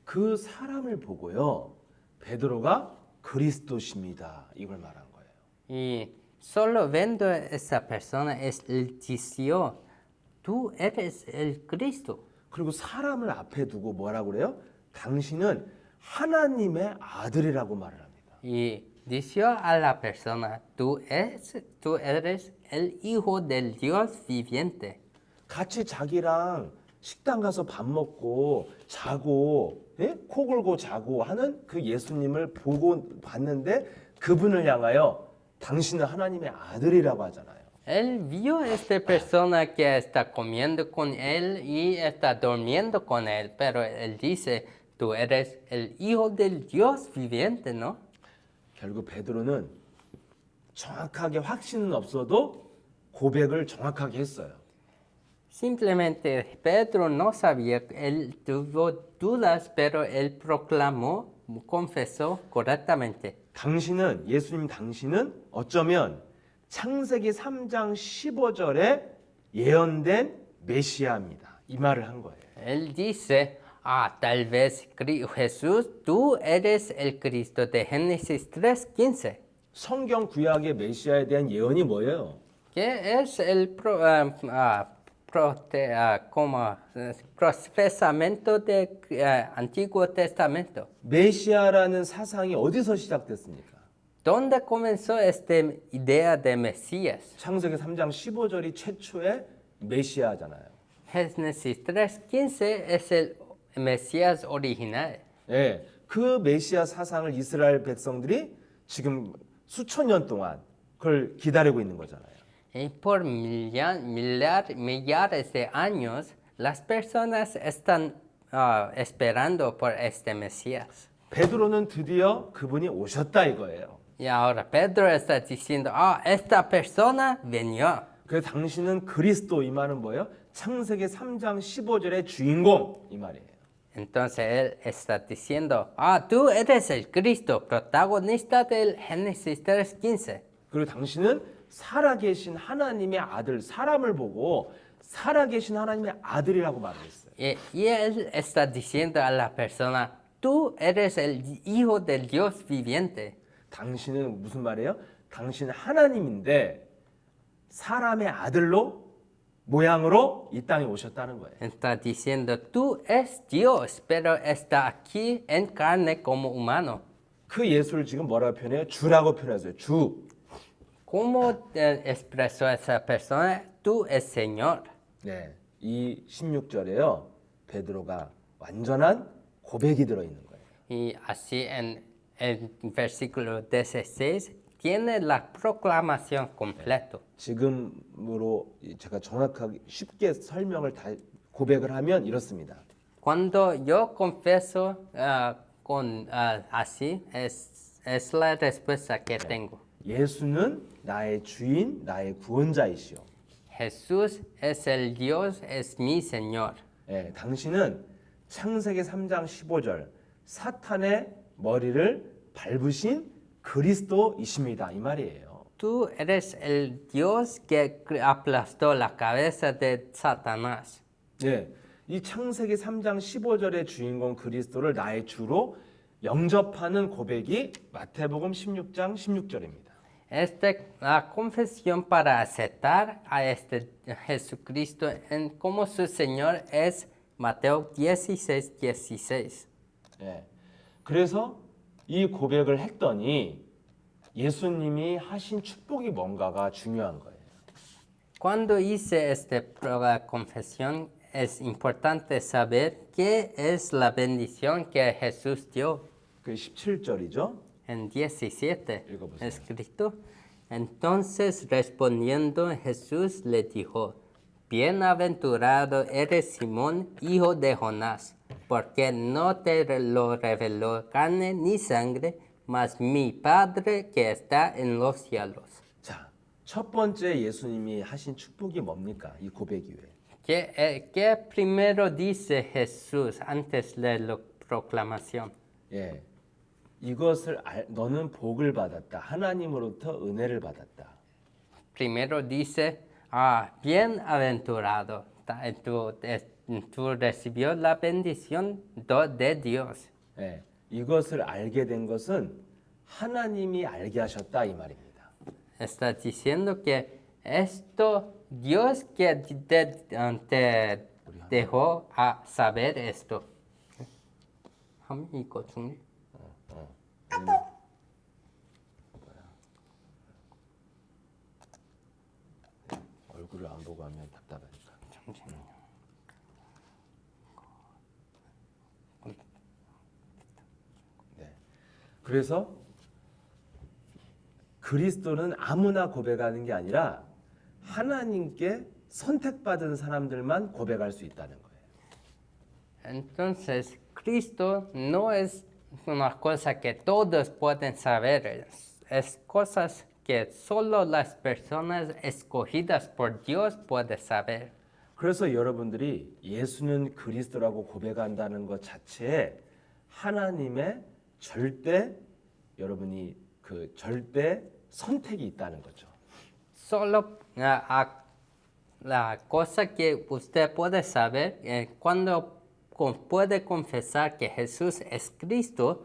그 사람을 보고요. 베드로가 그리스도십니다. 이걸 말한 거예요. Y solo viendo a esa persona, él dijo, tú eres el Cristo. 그리고 사람을 앞에 두고 뭐라고 그래요? 당신은 하나님의 아들이라고 말을 합니다. Y dijo a la persona, tú eres el Hijo del Dios viviente. 같이 자기랑 식당 가서 밥 먹고 자고 코 골고 자고 ha는 그 예수님을 보고 봤는데 그분을 향하여 당신은 하나님의 아들이라고 하잖아요. Él vio a esta persona que está comiendo con él y está durmiendo con él, pero él dice, tú eres el Hijo del Dios viviente, ¿no? 결국 베드로는 정확하게 확신은 없어도 고백을 정확하게 했어요. Simplemente Pedro no sabía, él tuvo dudas, pero él proclamó, confesó correctamente. 당신은 어쩌면 창세기 3장 15절에 예언된 메시아입니다. 이 말을 한 거예요. Él dice, tal vez Jesús, tú eres el Cristo de Génesis 3:15. 성경 구약의 메시아에 대한 예언이 뭐예요? Que es el profesamento del Antiguo Testamento. 메시아라는 사상이 어디서 시작됐습니까? ¿Dónde comenzó esta idea de Mesías? 창세기 3장 15절이 최초의 메시아잖아요. Génesis 3:15 es el Mesías original. 예, 그 메시아 사상을 이스라엘 백성들이 지금 수천 년 동안 그걸 기다리고 있는 거잖아요. Y por millares de años, las personas están esperando por este Mesías. 베드로는 드디어 그분이 오셨다 이거예요. Y ahora Pedro está diciendo, esta persona venió. 그래서 당신은 그리스도 이 말은 뭐예요? 창세기 3장 15절의 주인공 이 말이에요. Entonces él está diciendo, tú eres el Cristo, protagonista del Génesis 3:15. 그리고 당신은 살아계신 하나님의 아들, 사람을 보고 살아계신 하나님의 아들이라고 말을 했어요. Y él está diciendo a la persona, tú eres el Hijo del Dios viviente. 당신은 무슨 말이에요? 당신은 하나님인데 사람의 아들로 모양으로 이 땅에 오셨다는 거예요. Está diciendo, tú es Dios, pero está aquí en carne como humano. 그 예수를 지금 뭐라고 표현해요? 주라고 표현했어요. 주. ¿Cómo expresó esa persona? Tú es Señor. 네, 이 16절에요. 베드로가 완전한 고백이 들어 있는 거예요. Y así en el versículo 16 tiene la proclamación completa. 지금으로 제가 정확하게 쉽게 설명을 다 고백을 하면 이렇습니다. Cuando yo confieso así, es la respuesta que tengo. 예수는 나의 주인, 나의 구원자이시오. Jesús es el Dios, es mi Señor. 예, 당신은 창세기 3장 15절 사탄의 머리를 밟으신 그리스도이십니다. 이 말이에요. Tú eres el Dios que aplastó la cabeza de Satanás. 예, 이 창세기 3장 15절의 주인공 그리스도를 나의 주로 영접하는 고백이 마태복음 16장 16절입니다. La confesión para aceptar a este Jesucristo como su Señor es Mateo 16:16. 예, 그래서 이 고백을 했더니 예수님이 하신 축복이 뭔가가 중요한 거예요. Cuando hice esta confesión, es importante saber qué es la bendición que Jesús dio. 그 17절이죠. En 17 읽어보세요. escrito, entonces respondiendo Jesús le dijo, bienaventurado eres Simón, hijo de Jonás, porque no te lo reveló carne ni sangre, mas mi Padre que está en los cielos. 자, 첫 번째 예수님이 하신 축복이 뭡니까? 이 고백 이후에. ¿Qué primero dice Jesús antes de la proclamación? 예, 이것을 너는 복을 받았다. 하나님으로부터 은혜를 받았다. Primero dice, bienaventurado, tú recibió la bendición de Dios. 예, 이것을 알게 된 것은 하나님이 알게 하셨다 이 말입니다. Está diciendo que esto, Dios que te dejó a saber esto. 이거 중요? 얼굴을 안 보고 하면 답답하니까. 잠시만요. 네. 그래서 그리스도는 아무나 고백하는 게 아니라 하나님께 선택받은 사람들만 고백할 수 있다는 거예요. Entonces, Cristo no es una cosa que todos pueden saber, es cosas que solo las personas escogidas por Dios pueden saber. 그래서 여러분들이 예수는 그리스도라고 고백한다는 것 자체에 하나님의 절대 여러분이 그 절대 선택이 있다는 거죠. Solo la cosa que usted puede saber cuando puede confesar que Jesús es Cristo,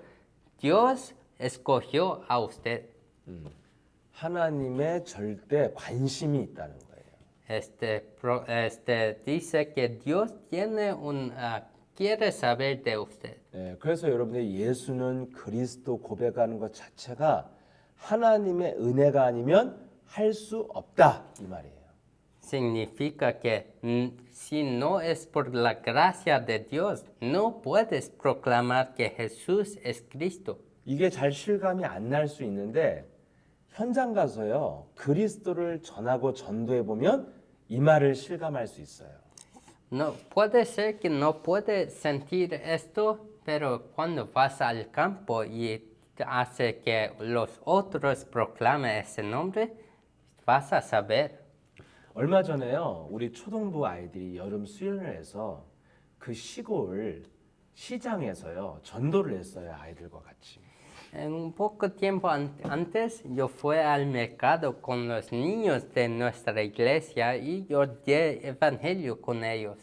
Dios escogió a usted. 하나님의 절대 관심이 있다는 거예요. Dice que Dios tiene quiere saber de usted. 네, 그래서 여러분들이 예수는 그리스도 고백하는 것 자체가 하나님의 은혜가 아니면 할 수 없다 이 말이에요. Significa que si no es por la gracia de Dios, no puedes proclamar que Jesús es Cristo. 이게 잘 실감이 안 날 수 있는데 현장 가서요 그리스도를 전하고 전도해 보면 이 말을 실감할 수 있어요. No puede ser que no puedes sentir esto, pero cuando vas al campo y hace que los otros proclamen ese nombre, vas a saber. 얼마 전에요 우리 초등부 아이들이 여름 수련을 해서 그 시골 시장에서요 전도를 했어요 아이들과 같이. En un poco tiempo antes, yo fui al mercado con los niños de nuestra iglesia y yo di evangelio con ellos.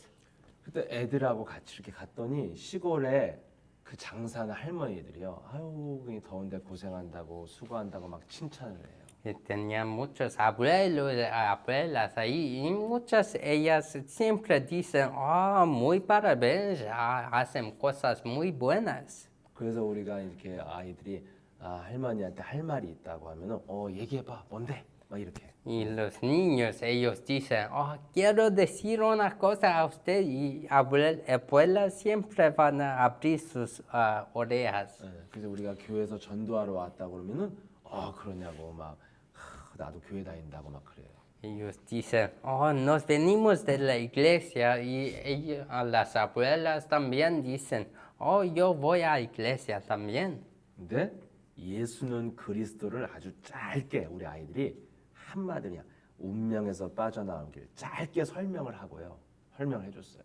그때 애들하고 같이 이렇게 갔더니 시골에 그 장사하는 할머니들이요. 아유, 그냥 더운데 고생한다고 수고한다고 막 칭찬을 해요. Y tenía muchos abuelos, abuelas ahí, y muchas ellas siempre dicen, muy parabéns, hacen cosas muy buenas. 그래서 우리가 이렇게 아이들이 할머니한테 할 말이 있다고 하면은 얘기해봐 뭔데 막 이렇게. Y los niños, ellos dicen, quiero decir una cosa a usted, y abuelas siempre van a abrir sus orejas. 예, 그래서 우리가 교회에서 전도하러 왔다 그러면은 그러냐고 막 나도 교회 다닌다고 막 그래요. Ellos dicen, oh, nos venimos de la iglesia y las abuelas también dicen, oh, yo voy a iglesia también. 근데 예수는 그리스도를 아주 짧게 우리 아이들이 한마디 그냥 운명에서 빠져나온 길 짧게 설명을 하고요. 설명을 해줬어요.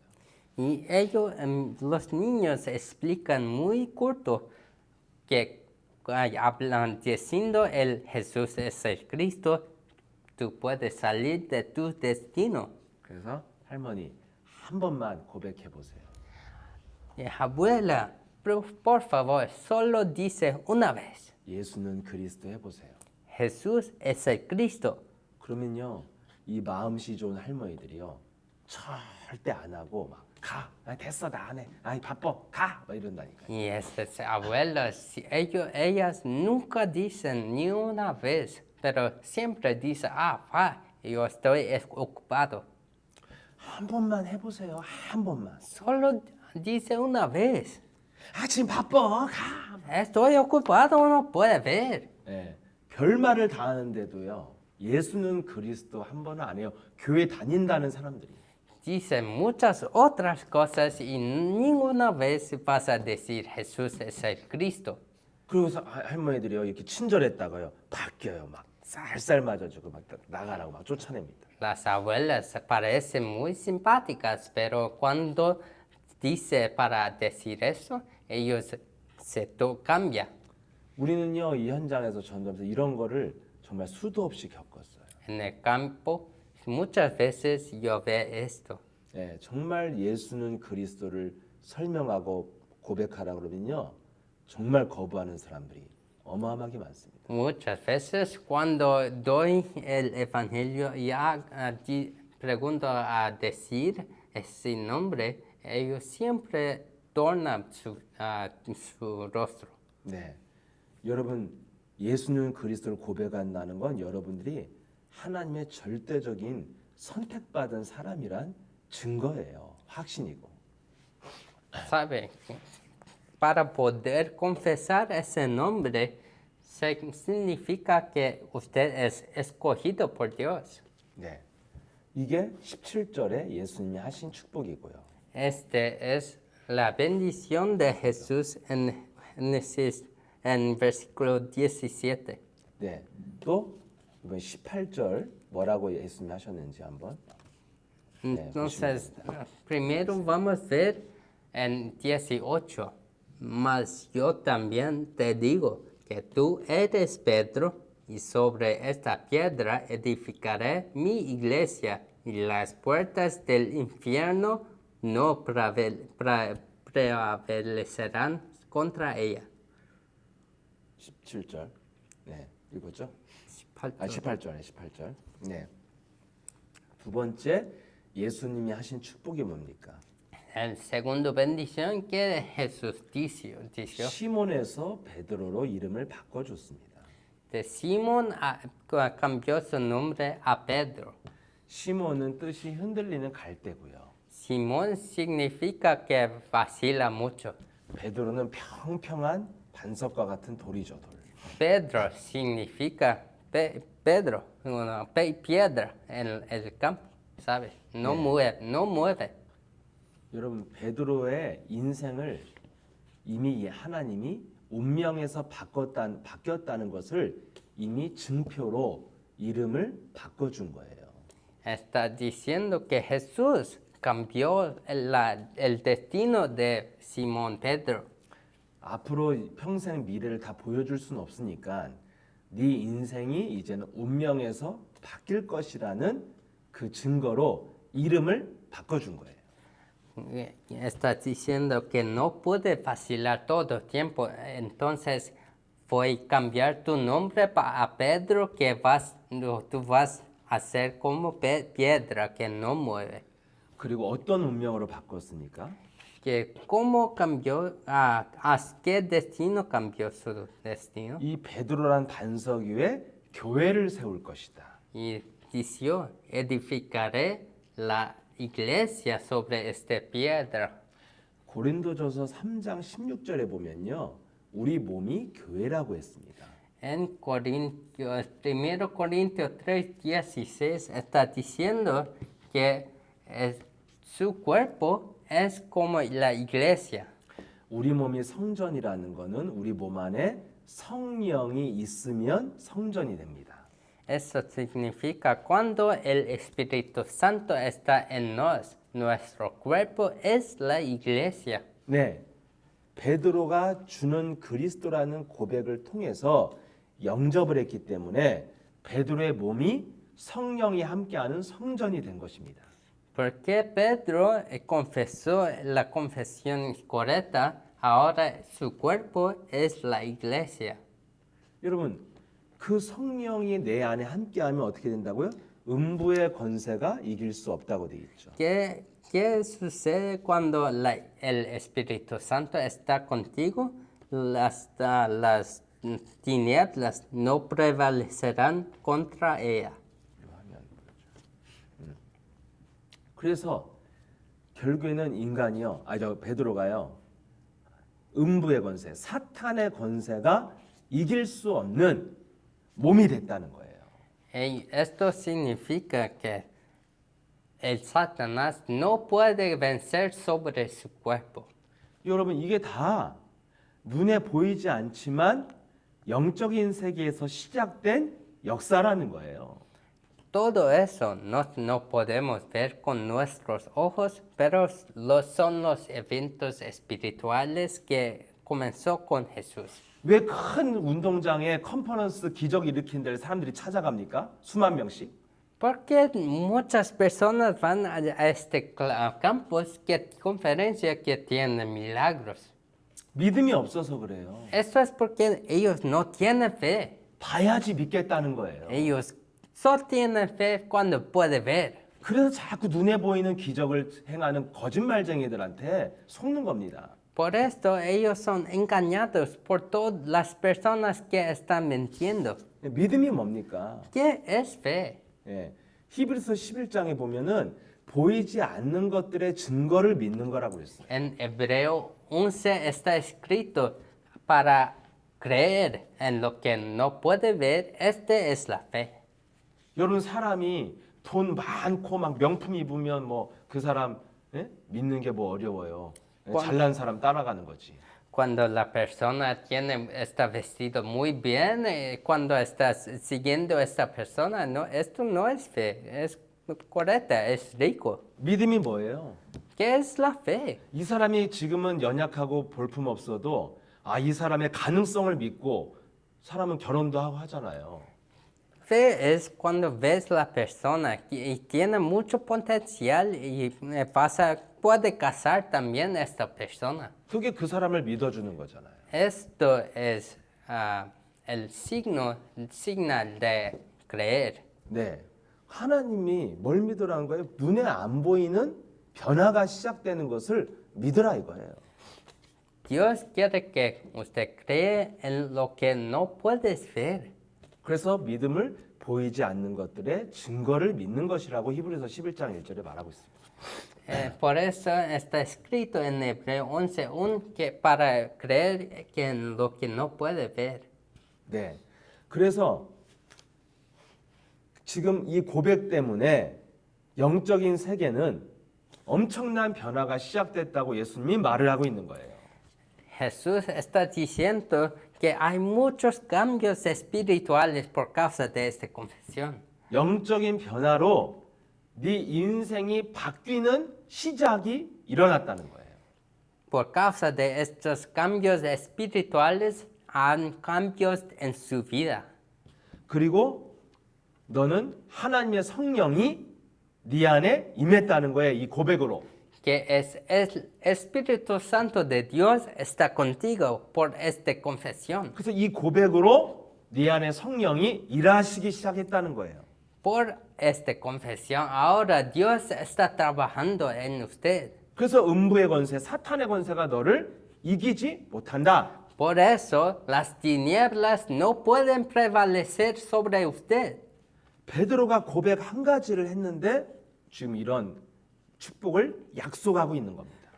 Y ellos, los niños explican muy corto que hablan diciendo el Jesús es el Cristo, tú puedes salir de tu destino. 그래서 할머니 한 번만 고백해 보세요. Abuela, por favor, solo dice una vez, 예수는 그리스도 해보세요. Jesús es el Cristo. 그러면요 이 마음씨 좋은 할머니들이요 절대 안 하고 막 가, 됐어 나 안 해, 바빠 가, 막 이런다니까요. Y esas abuelas, ellas nunca dicen ni una vez, pero siempre dicen, va, yo estoy ocupado. 한 번만 해보세요. 한 번만. Solo dice una vez, 지금 바빠 가. estoy ocupado, no puede ver. 네, 별말을 다 하는데도요 예수는 그리스도 한 번은 안 해요. 교회 다닌다는 사람들이. Dice muchas otras cosas y ninguna vez vas a decir Jesús es el Cristo. 그러고서 할머니들이요 이렇게 친절했다가요 바뀌어요. 막 쌀쌀 맞아주고 막 나가라고 막 쫓아냅니다. Las abuelas parecen muy simpáticas, pero cuando dice para decir eso, ellos cambian. 우리는요 이 현장에서 전도하면서 이런 거를 정말 수도 없이 겪었어요. En el campo, muchas veces yo veo esto. 네, 정말 예수는 그리스도를 설명하고 고백하라 그러면요 정말 거부하는 사람들이 어마어마하게 많습니다. Muchas veces cuando doy el evangelio y pregunto a decir ese nombre, ellos siempre tornan su rostro. 네, 여러분 예수는 그리스도를 고백한다는 건 여러분들이 하나님의 절대적인 선택받은 사람이란 증거예요. 확신이고. ¿Sabe? Para poder confesar ese nombre significa que usted es escogido por Dios. 네, 이게 17절에 예수님이 하신 축복이고요. Este es la bendición de Jesús en versículo 17. 네, 또 이번 18절 뭐라고 예수님이 하셨는지 한번. Entonces, primero vamos a ver en 18. Mas yo también te digo que tú eres Pedro, y sobre esta piedra edificaré mi iglesia, y las puertas del infierno no prevalecerán contra ella. 17절. 네, 읽었죠? 18. 18절에 18절. 네. 두 번째 예수님이 하신 축복이 뭡니까? El segundo bendición que Jesús dijo. 시몬에서 베드로로 이름을 바꿔줬습니다. De Simón cambió su nombre a Pedro. 시몬은 뜻이 흔들리는 갈대고요. Simón significa que vacila mucho. 베드로는 평평한 반석과 같은 돌이죠, 돌. Pedro significa Pedro, una piedra en el campo, ¿sabes? No mueve, no mueve. 여러분 베드로의 인생을 이미 하나님이 운명에서 바뀌었다는 것을 이미 증표로 이름을 바꿔준 거예요. Está diciendo que Jesús cambió el destino de Simón Pedro. 앞으로 평생 미래를 다 보여줄 수는 없으니까 네 인생이 이제는 운명에서 바뀔 것이라는 그 증거로 이름을 바꿔준 거예요. Está diciendo que no puede vacilar todo el tiempo, entonces voy a cambiar tu nombre a Pedro, que tú vas a ser como piedra que no mueve. 그리고 어떤 운명으로 바꿨습니까? Que ¿Cómo cambió? ¿A qué destino cambió su destino? 이 베드로란 반석 위에 교회를 세울 것이다. Y dijo, edificaré la iglesia sobre esta piedra. 고린도전서 3장 16절에 보면요. 우리 몸이 교회라고 했습니다. En Corintios, 1 Corintios 3:16 está diciendo que su cuerpo es como la iglesia. 우리 몸이 성전이라는 거는 우리 몸 안에 성령이 있으면 성전이 됩니다. Eso significa cuando el Espíritu Santo está en nos, nuestro cuerpo es la iglesia. 네. 베드로가 주는 그리스도라는 고백을 통해서 영접을 했기 때문에 베드로의 몸이 성령이 함께하는 성전이 된 것입니다. Porque Pedro confesó la confesión correcta, ahora su cuerpo es la iglesia. 여러분, 그 성령이 내 안에 함께하면 어떻게 된다고요? 음부의 권세가 이길 수 없다고 되어 있죠. ¿Qué sucede cuando el Espíritu Santo está contigo? Las tinieblas no prevalecerán contra ella. 그래서 결국에는 인간이요, 베드로가요, 음부의 권세, 사탄의 권세가 이길 수 없는 몸이 됐다는 거예요. Y esto significa que el Satanás no puede vencer sobre su cuerpo. 여러분, 이게 다 눈에 보이지 않지만 영적인 세계에서 시작된 역사라는 거예요. Todo eso no podemos ver con nuestros ojos, pero son los eventos espirituales que comenzó con Jesús. 왜 큰 운동장에 컨퍼런스 기적 일으킨 데를 사람들이 찾아갑니까? 수만 명씩. Porque muchas personas van a este campus, conferencia que tienen milagros. 믿음이 없어서 그래요. Eso es porque ellos no tienen fe. 봐야지 믿겠다는 거예요. Ellos solo tienen fe cuando pueden ver. 그래서 자꾸 눈에 보이는 기적을 행하는 거짓말쟁이들한테 속는 겁니다. Por esto ellos son engañados por todas las personas que están mintiendo. 믿음이 뭡니까? ¿Qué es fe? 예, 히브리서 11장에 보면은 보이지 않는 것들의 증거를 믿는 거라고 했어요. En Hebreo 11 está escrito para creer en lo que no puede ver, este es la fe. 여러분, 사람이 돈 많고 막 명품 입으면 뭐 그 사람 믿는 게 뭐 어려워요. 잘난 사람 따라가는 거지. Cuando la persona está vestido muy bien, cuando estás siguiendo a esta persona, no, esto no es fe, es correcta, es rico. 믿음이 뭐예요? ¿Qué es la fe? 이 사람이 지금은 연약하고 볼품 없어도 이 사람의 가능성을 믿고 사람은 결혼도 하고 하잖아요. Fe es cuando ves la persona y tiene mucho potencial y puede casar también esta persona. 그게 그 사람을 믿어주는 거잖아요. Esto es el señal de creer. 네, 하나님이 뭘 믿으라는 거예요? 눈에 안 보이는 변화가 시작되는 것을 믿으라 이거예요. Dios quiere que usted cree en lo que no puedes ver. 그래서 믿음을 보이지 않는 것들의 증거를 믿는 것이라고 히브리서 11장 1절에 말하고 있습니다. Por eso está escrito en Hebreo 11:1 que para creer que en lo que no puede ver. 네, 그래서 지금 이 고백 때문에 영적인 세계는 엄청난 변화가 시작됐다고 예수님이 말을 하고 있는 거예요. Jesús está diciendo que hay muchos cambios espirituales por causa de esta confesión. 영적인 변화로 네 인생이 바뀌는 시작이 일어났다는 거예요. Por causa de estos cambios espirituales, hay cambios en su vida. 그리고 너는 하나님의 성령이 네 안에 임했다는 거예요. 이 고백으로. Que el Espíritu Santo de Dios está contigo por esta confesión. 그래서 이 고백으로 네 안에 성령이 일하시기 시작했다는 거예요. Por esta confesión, ahora Dios está trabajando en usted. 그래서 음부의 권세, 사탄의 권세가 너를 이기지 못한다. Por eso, las tinieblas no pueden prevalecer sobre usted. 베드로가 고백 한 가지를 했는데 지금 이런 축복을 약속하고 있는 겁니다.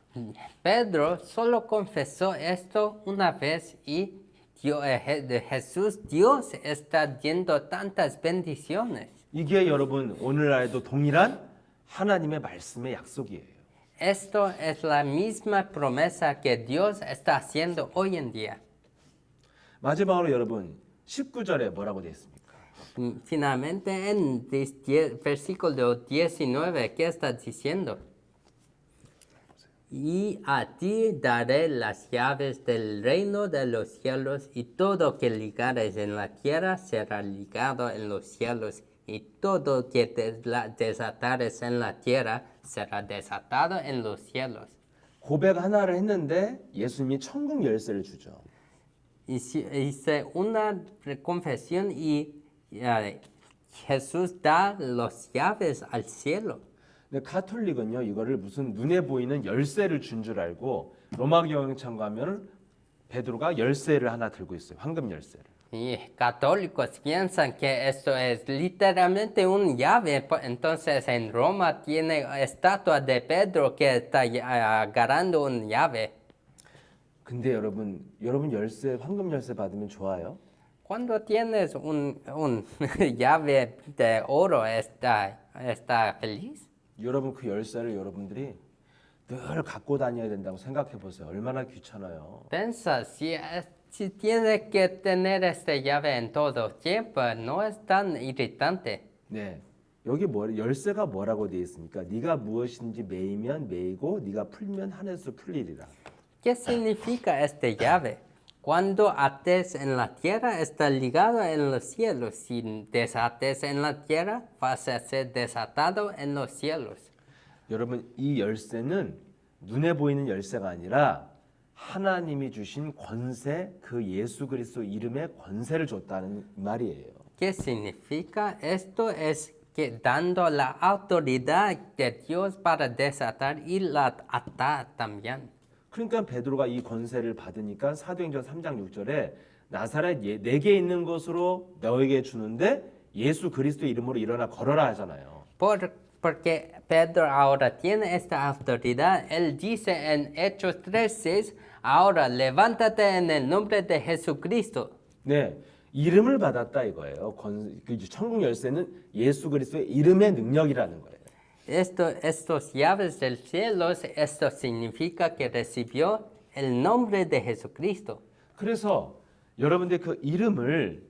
Pedro solo confesó esto una vez y Jesús, Dios está dando tantas bendiciones. 이게 여러분 오늘날에도 동일한 하나님의 말씀의 약속이에요. Esto es la misma promesa que Dios está haciendo hoy en día. 마지막으로 여러분 19절에 뭐라고 되어 있습니까? Finalmente, en versículo 19, ¿qué está diciendo? Y a ti daré las llaves del reino de los cielos, y todo que ligares en la tierra será ligado en los cielos, y todo que desatares en la tierra será desatado en los cielos. 고백 하나를 했는데 예수님이 천국 열쇠를 주죠. Hice una confesión y Jesús da las llaves al cielo. 근데 가톨릭은요 이거를 무슨 눈에 보이는 열쇠를 준 줄 알고 로마 교회 참가하면 베드로가 열쇠를 하나 들고 있어요. 황금 열쇠를. Y católicos piensan que esto es literalmente un llave. Entonces en Roma tiene estatua de Pedro que está agarrando un llave. 근데 여러분 열쇠 황금 열쇠 받으면 좋아요? Cuando tienes un llave de oro, ¿está feliz? 여러분 그 열쇠를 여러분들이 늘 갖고 다녀야 된다고 생각해 보세요. 얼마나 귀찮아요. Pensa, si tienes que tener esta llave en todo tiempo, no es tan irritante. 네. 여기 열쇠가 뭐라고 되어 있습니까? 네가 무엇인지 매이면 매이고 네가 풀면 하늘에서 풀리리라. ¿Qué significa esta llave? Cuando ates en la tierra, está ligado en los cielos. Si desates en la tierra, vas a ser desatado en los cielos. 여러분 이 열쇠는 눈에 보이는 열쇠가 아니라 하나님이 주신 권세, 그 예수 그리스도 이름의 권세를 줬다는 말이에요. ¿Qué significa? Esto es que dando la autoridad de Dios para desatar y la atar también. 그러니까 베드로가 이 권세를 받으니까 사도행전 3장 6절에 나사렛 내게 있는 것으로 너에게 주는데 예수 그리스도의 이름으로 일어나 걸어라 하잖아요. Porque Pedro ahora tiene esta autoridad. Él dice en Hechos 3:6, ahora levántate en el nombre de Jesucristo. 네, 이름을 받았다 이거예요. 천국 열쇠는 예수 그리스도의 이름의 능력이라는 거예요. Estos llaves del cielo, esto significa que recibió el nombre de Jesucristo. 그래서 여러분들 그 이름을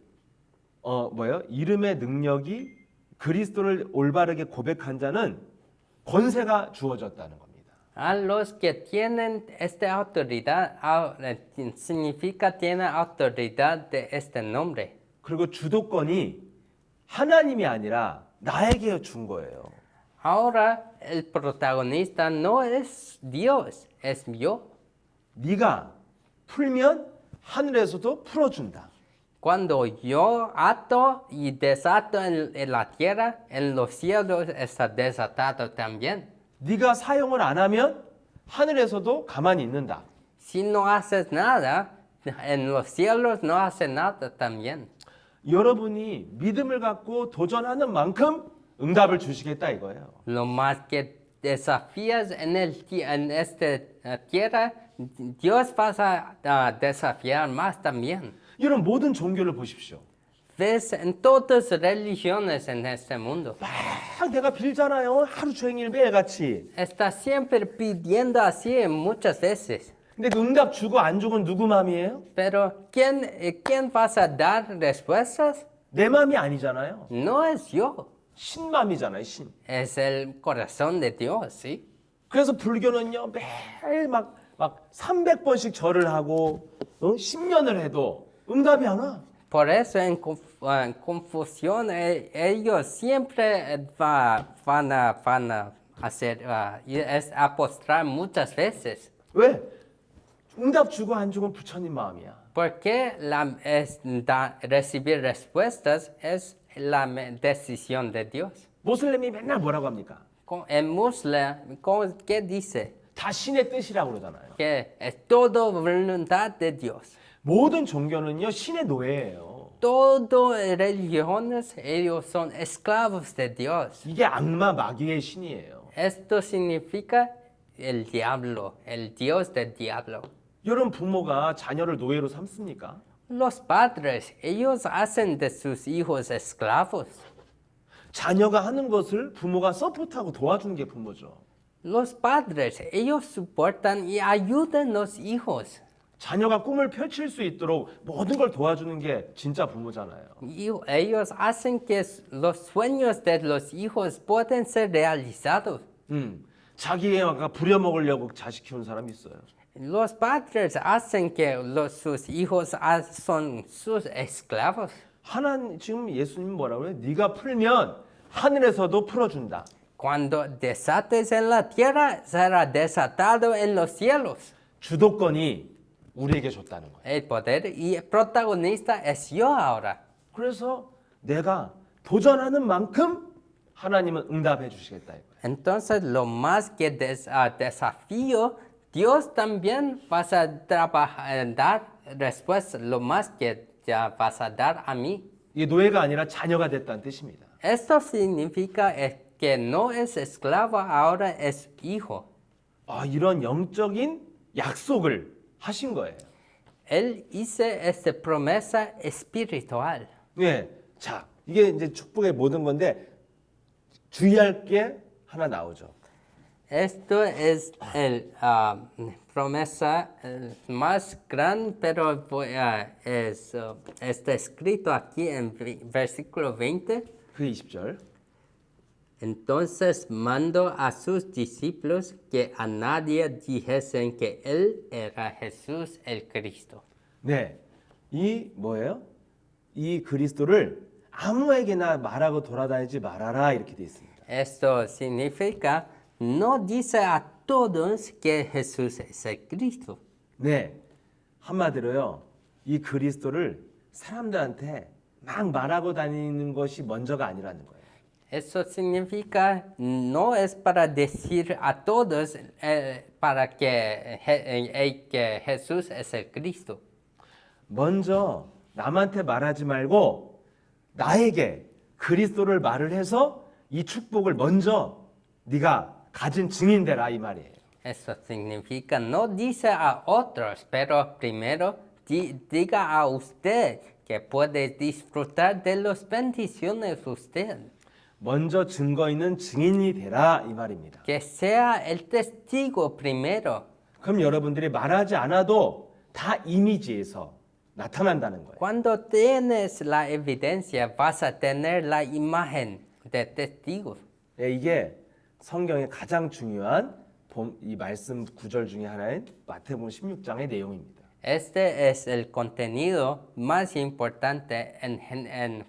이름의 능력이 그리스도를 올바르게 고백한 자는 권세가 주어졌다는 겁니다. A los que tienen esta autoridad, significa tienen autoridad de este nombre. 그리고 주도권이 하나님이 아니라 나에게 준 거예요. Ahora el protagonista no es Dios, es yo. 네가 풀면 하늘에서도 풀어준다. Cuando yo ato y desato en la tierra, en los cielos está desatado también. 네가 사용을 안 하면 하늘에서도 가만히 있는다. Si no haces nada, en los cielos no haces nada también. 여러분이 믿음을 갖고 도전하는 만큼 응답을 주시겠다 이거예요. Lo más que desafías en esta tierra, Dios va a desafiar más también. 이런 모든 종교를 보십시오. Ves en todas las religiones en este mundo. 막 내가 빌잖아요. 하루 종일 매일같이. Está siempre pidiendo así muchas veces. 근데 그 응답 주고 안 주고는 누구 마음이에요? Pero ¿quién vas a dar respuestas? 내 마음이 아니잖아요. No es yo, 신 마음이잖아요. 신. es el corazón de Dios, ¿sí? 그래서 불교는요. 매일 막 300번씩 절을 하고 10년을 해도 응답이 안 와. Por eso en confusión ellos siempre van a hacer, apostrar muchas veces. 왜? 응답 주고 안 주고는 부처님 마음이야. Porque recibir respuestas es la decisión de Dios. 모슬렘이 맨날 뭐라고 합니까? En Muslim, ¿qué dice? 다 신의 뜻이라고 그러잖아요. Que es todo voluntad de Dios. 모든 종교는요 신의 노예예요. Todas religiones, ellos son esclavos de Dios. 이게 악마 마귀의 신이에요. Esto significa el diablo, el Dios del diablo. 여러분 부모가 자녀를 노예로 삼습니까? Los padres, ellos hacen de sus hijos esclavos. 자녀가 하는 것을 부모가 서포트하고 도와주는 게 부모죠. Los padres, ellos soportan y ayudan los hijos. 자녀가 꿈을 펼칠 수 있도록 모든 걸 도와주는 게 진짜 부모잖아요. Y ellos hacen que los sueños de los hijos puedan ser realizados. 자기가 부려먹으려고 자식 키우는 사람이 있어요. Los padres hacen que sus hijos son sus esclavos. 하나님 지금 예수님 뭐라고 해요? 네가 풀면 하늘에서도 풀어준다. Cuando desates en la tierra, será desatado en los cielos. 주도권이 우리에게 줬다는 거예요. El poder y el protagonista es yo ahora. 그래서 내가 도전하는 만큼 하나님은 응답해 주시겠다 이거예요. Entonces, lo más que desafío, Dios también vas a trabajar, dar respuesta, lo más que ya vas a dar a mí. 이게 노예가 아니라 자녀가 됐다는 뜻입니다. Esto significa que no es esclavo, ahora es hijo. 이런 영적인 약속을 하신 거예요. Él hizo esta promesa espiritual. 네, 자 이게 이제 축복의 모든 건데 주의할 게 하나 나오죠. Esto es el promesa más grande, pero está escrito aquí en versículo 20. 그 20절. Entonces mandó a sus discípulos que a nadie dijesen que él era Jesús el Cristo. 네, 이 뭐예요? 이 그리스도를 아무에게나 말하고 돌아다니지 말아라 이렇게 돼 있습니다. Esto significa, no dice a todos que Jesús es el Cristo. 네, 한마디로요, 이 그리스도를 사람들한테 막 말하고 다니는 것이 먼저가 아니라는 거예요. Eso significa, no es para decir a todos para que Jesús es el Cristo. 먼저 남한테 말하지 말고 나에게 그리스도를 말을 해서 이 축복을 먼저 네가 가진 증인 되라 이 말이에요. Eso significa, no dice a otros, pero primero diga a usted que puede disfrutar de las bendiciones usted. 먼저 증거 있는 증인이 되라 이 말입니다. Que sea el testigo primero. 그럼 여러분들이 말하지 않아도 다 이미지에서 나타난다는 거예요. Cuando tienes la evidencia, vas a tener la imagen de testigos. 네, 이게 성경의 가장 중요한 이 말씀 구절 중에 하나인 마태복음 16장의 내용입니다. Este es el contenido más importante en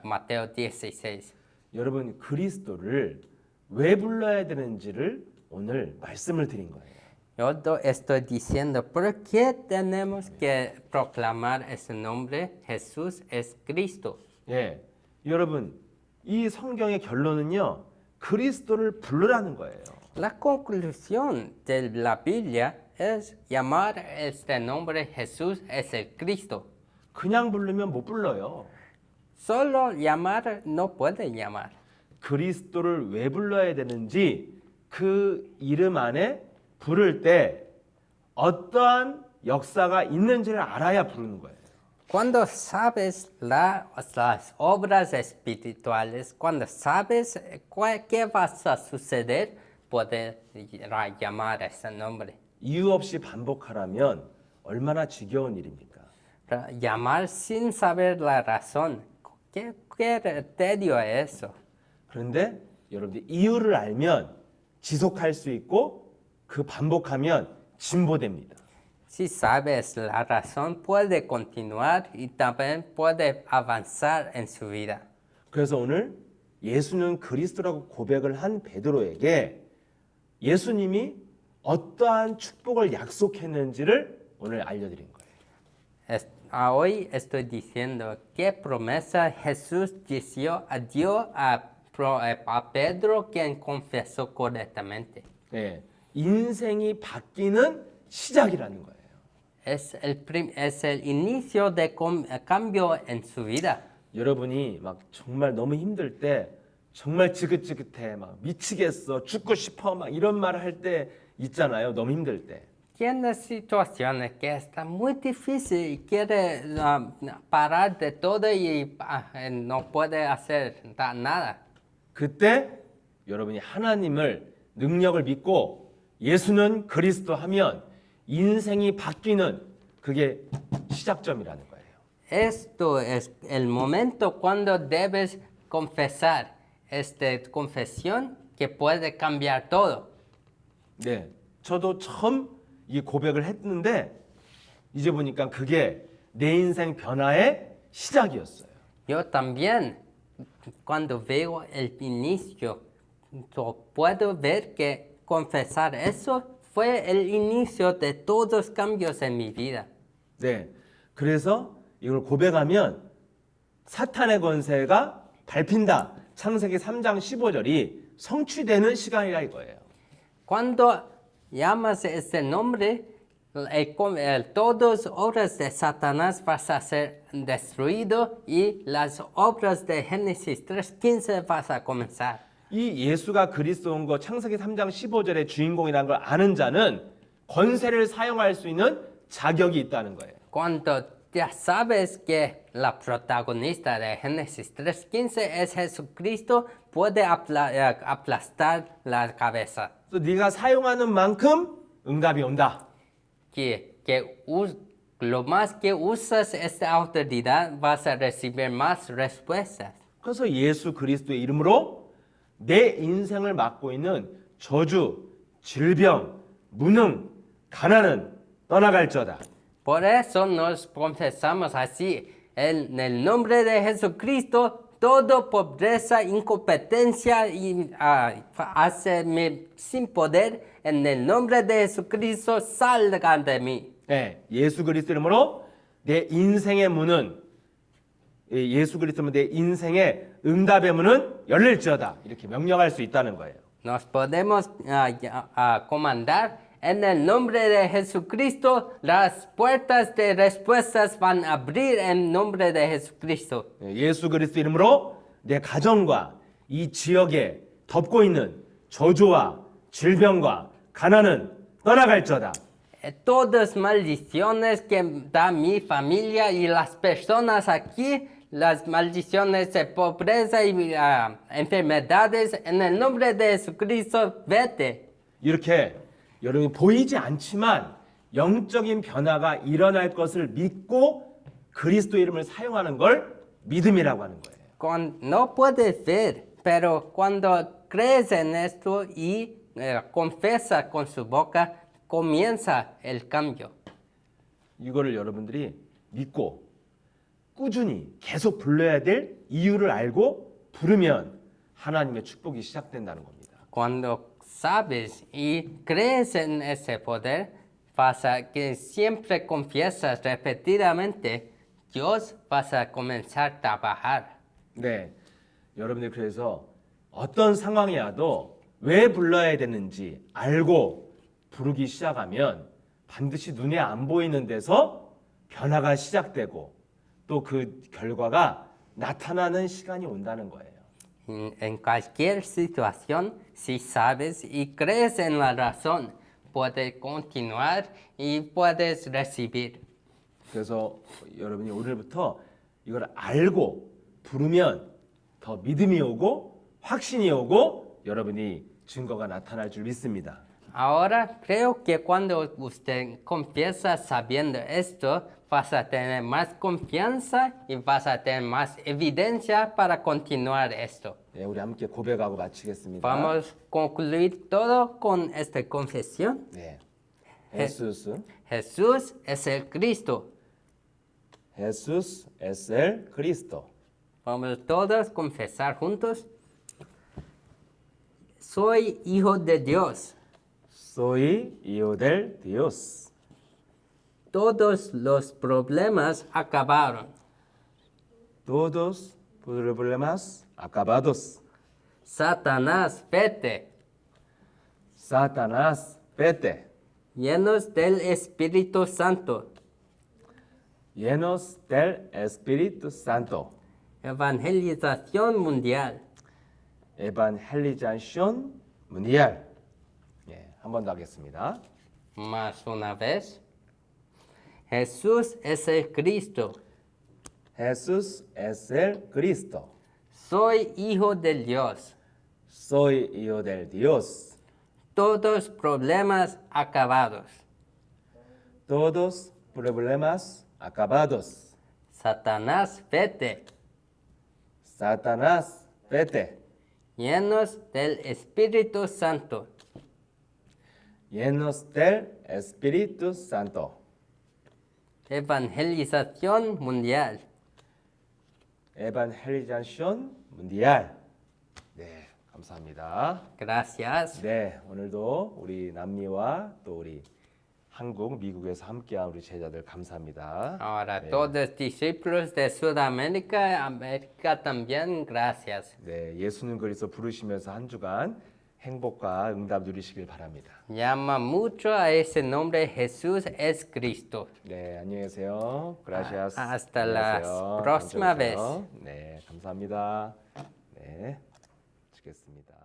Mateo 16. 여러분 그리스도를 왜 불러야 되는지를 오늘 말씀을 드린 거예요. Yo estoy diciendo, ¿por qué tenemos que proclamar ese nombre? Jesús es Cristo. 예, 여러분 이 성경의 결론은요 그리스도를 부르라는 거예요. La conclusión de la Biblia es llamar este nombre Jesús es el Cristo. 그냥 부르면 못 불러요. Solo llamar no puede llamar. 그리스도를 왜 불러야 되는지 그 이름 안에 부를 때 어떠한 역사가 있는지를 알아야 부르는 거예요. Cuando sabes las obras espirituales, cuando sabes qué va a suceder, puedes llamar ese nombre. 이유 없이 반복하라면 얼마나 지겨운 일입니까? Llamar sin saber la razón, ¿qué tedio es eso? 그런데 여러분들 이유를 알면 지속할 수 있고 그 반복하면 진보됩니다. Si sabes la razón, puede continuar y también puede avanzar en su vida. 그래서 오늘 예수는 그리스도라고 고백을 한 베드로에게 예수님이 어떠한 축복을 약속했는지를 오늘 알려드린 거예요. Hoy estoy diciendo qué promesa Jesús dio a Pedro, quien confesó correctamente. 네, 인생이 바뀌는 시작이라는 거예요. Es el inicio de cambio en su vida. 여러분이 막 정말 너무 힘들 때 정말 지긋지긋해 막 미치겠어 죽고 싶어 막 이런 말 할 때 있잖아요. 너무 힘들 때. Tienes situaciones que está muy difícil y quiere parar de todo y no puede hacer nada. 그때 여러분이 하나님을 능력을 믿고 예수는 그리스도 하면 인생이 바뀌는 그게 시작점이라는 거예요. Esto es el momento cuando debes confesar esta confesión que puede cambiar todo. 네, 저도 처음 이 고백을 했는데 이제 보니까 그게 내 인생 변화의 시작이었어요. Yo también, cuando veo el inicio, yo puedo ver que confesar eso fue el inicio de todos los cambios en mi vida. 네, 그래서 이걸 고백하면 사탄의 권세가 밟힌다. 창세기 3장 15절이 성취되는 시간이라 이거예요. Cuando llamas ese nombre, todas obras de Satanás van a ser destruidas y las obras de Génesis 3:15 van a comenzar. 이 예수가 그리스도인 거 창세기 3장 15절의 ju인공이라는 걸 아는 자는 권세를 사용할 수 있는 자격이 있다는 거예요. Cuando ya sabes que la protagonista de Génesis 3:15 es Jesucristo, puede aplastar la cabeza. 그래서 네가 사용하는 만큼 응답이 온다. Lo más que usas esta autoridad, vas a recibir más respuestas. 그래서 예수 그리스도의 이름으로 내 인생을 맡고 있는 저주, 질병, 무능, 가난은 떠나갈지어다. Por eso nos confesamos así, en el nombre de Jesucristo, toda pobreza, incompetencia y hacerme sin poder, en el nombre de Jesucristo, salgan de mí. 네, 예수 그리스도 이름으로 내 인생의 문은 예수 그리스도면 내 인생의 응답의 문은 열릴지어다. 이렇게 명령할 수 있다는 거예요. Nos podemos comandar en el nombre de Jesucristo, las puertas de respuestas van a abrir en nombre de Jesucristo. 예수 그리스도 이름으로 내 가정과 이 지역에 덮고 있는 저주와 질병과 가난은 떠나갈지어다. Todas maldiciones que da mi familia y las personas aquí, las maldiciones de pobreza y enfermedades, en el nombre de Jesucristo, vete. 이렇게 여러분이 보이지 않지만 영적인 변화가 일어날 것을 믿고 그리스도 이름을 사용하는 걸 믿음이라고 하는 거예요. No puedes ver, pero cuando crees en esto y confiesas con su boca, comienza el cambio. 이거를 여러분들이 믿고 꾸준히 계속 불러야 될 이유를 알고 부르면 하나님의 축복이 시작된다는 겁니다. Cuando sabes y crees en ese poder, pasa que siempre confiesas repetidamente, Dios vas a comenzar a trabajar. 네, 여러분들 그래서 어떤 상황이 와도 왜 불러야 되는지 알고 부르기 시작하면 반드시 눈에 안 보이는 데서 변화가 시작되고 또 그 결과가 나타나는 시간이 온다는 거예요. En cualquier situación, si sabes y crees en la razón, puedes continuar y puedes recibir. 그래서 여러분이 오늘부터 이걸 알고 부르면 더 믿음이 오고 확신이 오고 여러분이 증거가 나타날 줄 믿습니다. Ahora creo que cuando usted confiesa sabiendo esto, vas a tener más confianza y vas a tener más evidencia para continuar esto. 네, 우리 함께 고백하고 마치겠습니다. Vamos a concluir todo con esta confesión. 네, 예수스, Jesús es el Cristo. 예수스 es el Cristo. Vamos todos a confesar juntos. Soy hijo de Dios. Soy hijo del Dios. Todos los problemas acabaron. Todos problemas acabados. Satanás, vete. Satanás, vete. Llenos del Espíritu Santo. Llenos del Espíritu Santo. Evangelización mundial. Evangelización mundial. 예, 한 번 더 하겠습니다. Más una vez. Jesús es el Cristo. Jesús es el Cristo. Soy hijo de Dios. Soy hijo del Dios. Todos problemas acabados. Todos problemas acabados. Satanás, vete. Satanás, vete. Llenos del Espíritu Santo. Llenos del Espíritu Santo. Evangelización mundial. 에반헬리자션 문디알. 네, 감사합니다. Gracias. 네, 오늘도 우리 남미와 또 우리 한국, 미국에서 함께한 우리 제자들 감사합니다. Ahora todos discípulos de Sudamérica y América también, gracias. 네, 예수님 그리스도 부르시면서 한 주간 행복과 응답 누리시길 바랍니다. Llama mucho a ese nombre, Jesús es Cristo. 네, 안녕히 계세요. Gracias. Hasta la 안녕하세요. próxima 먼저 오세요. 네, 감사합니다. 네, 치겠습니다.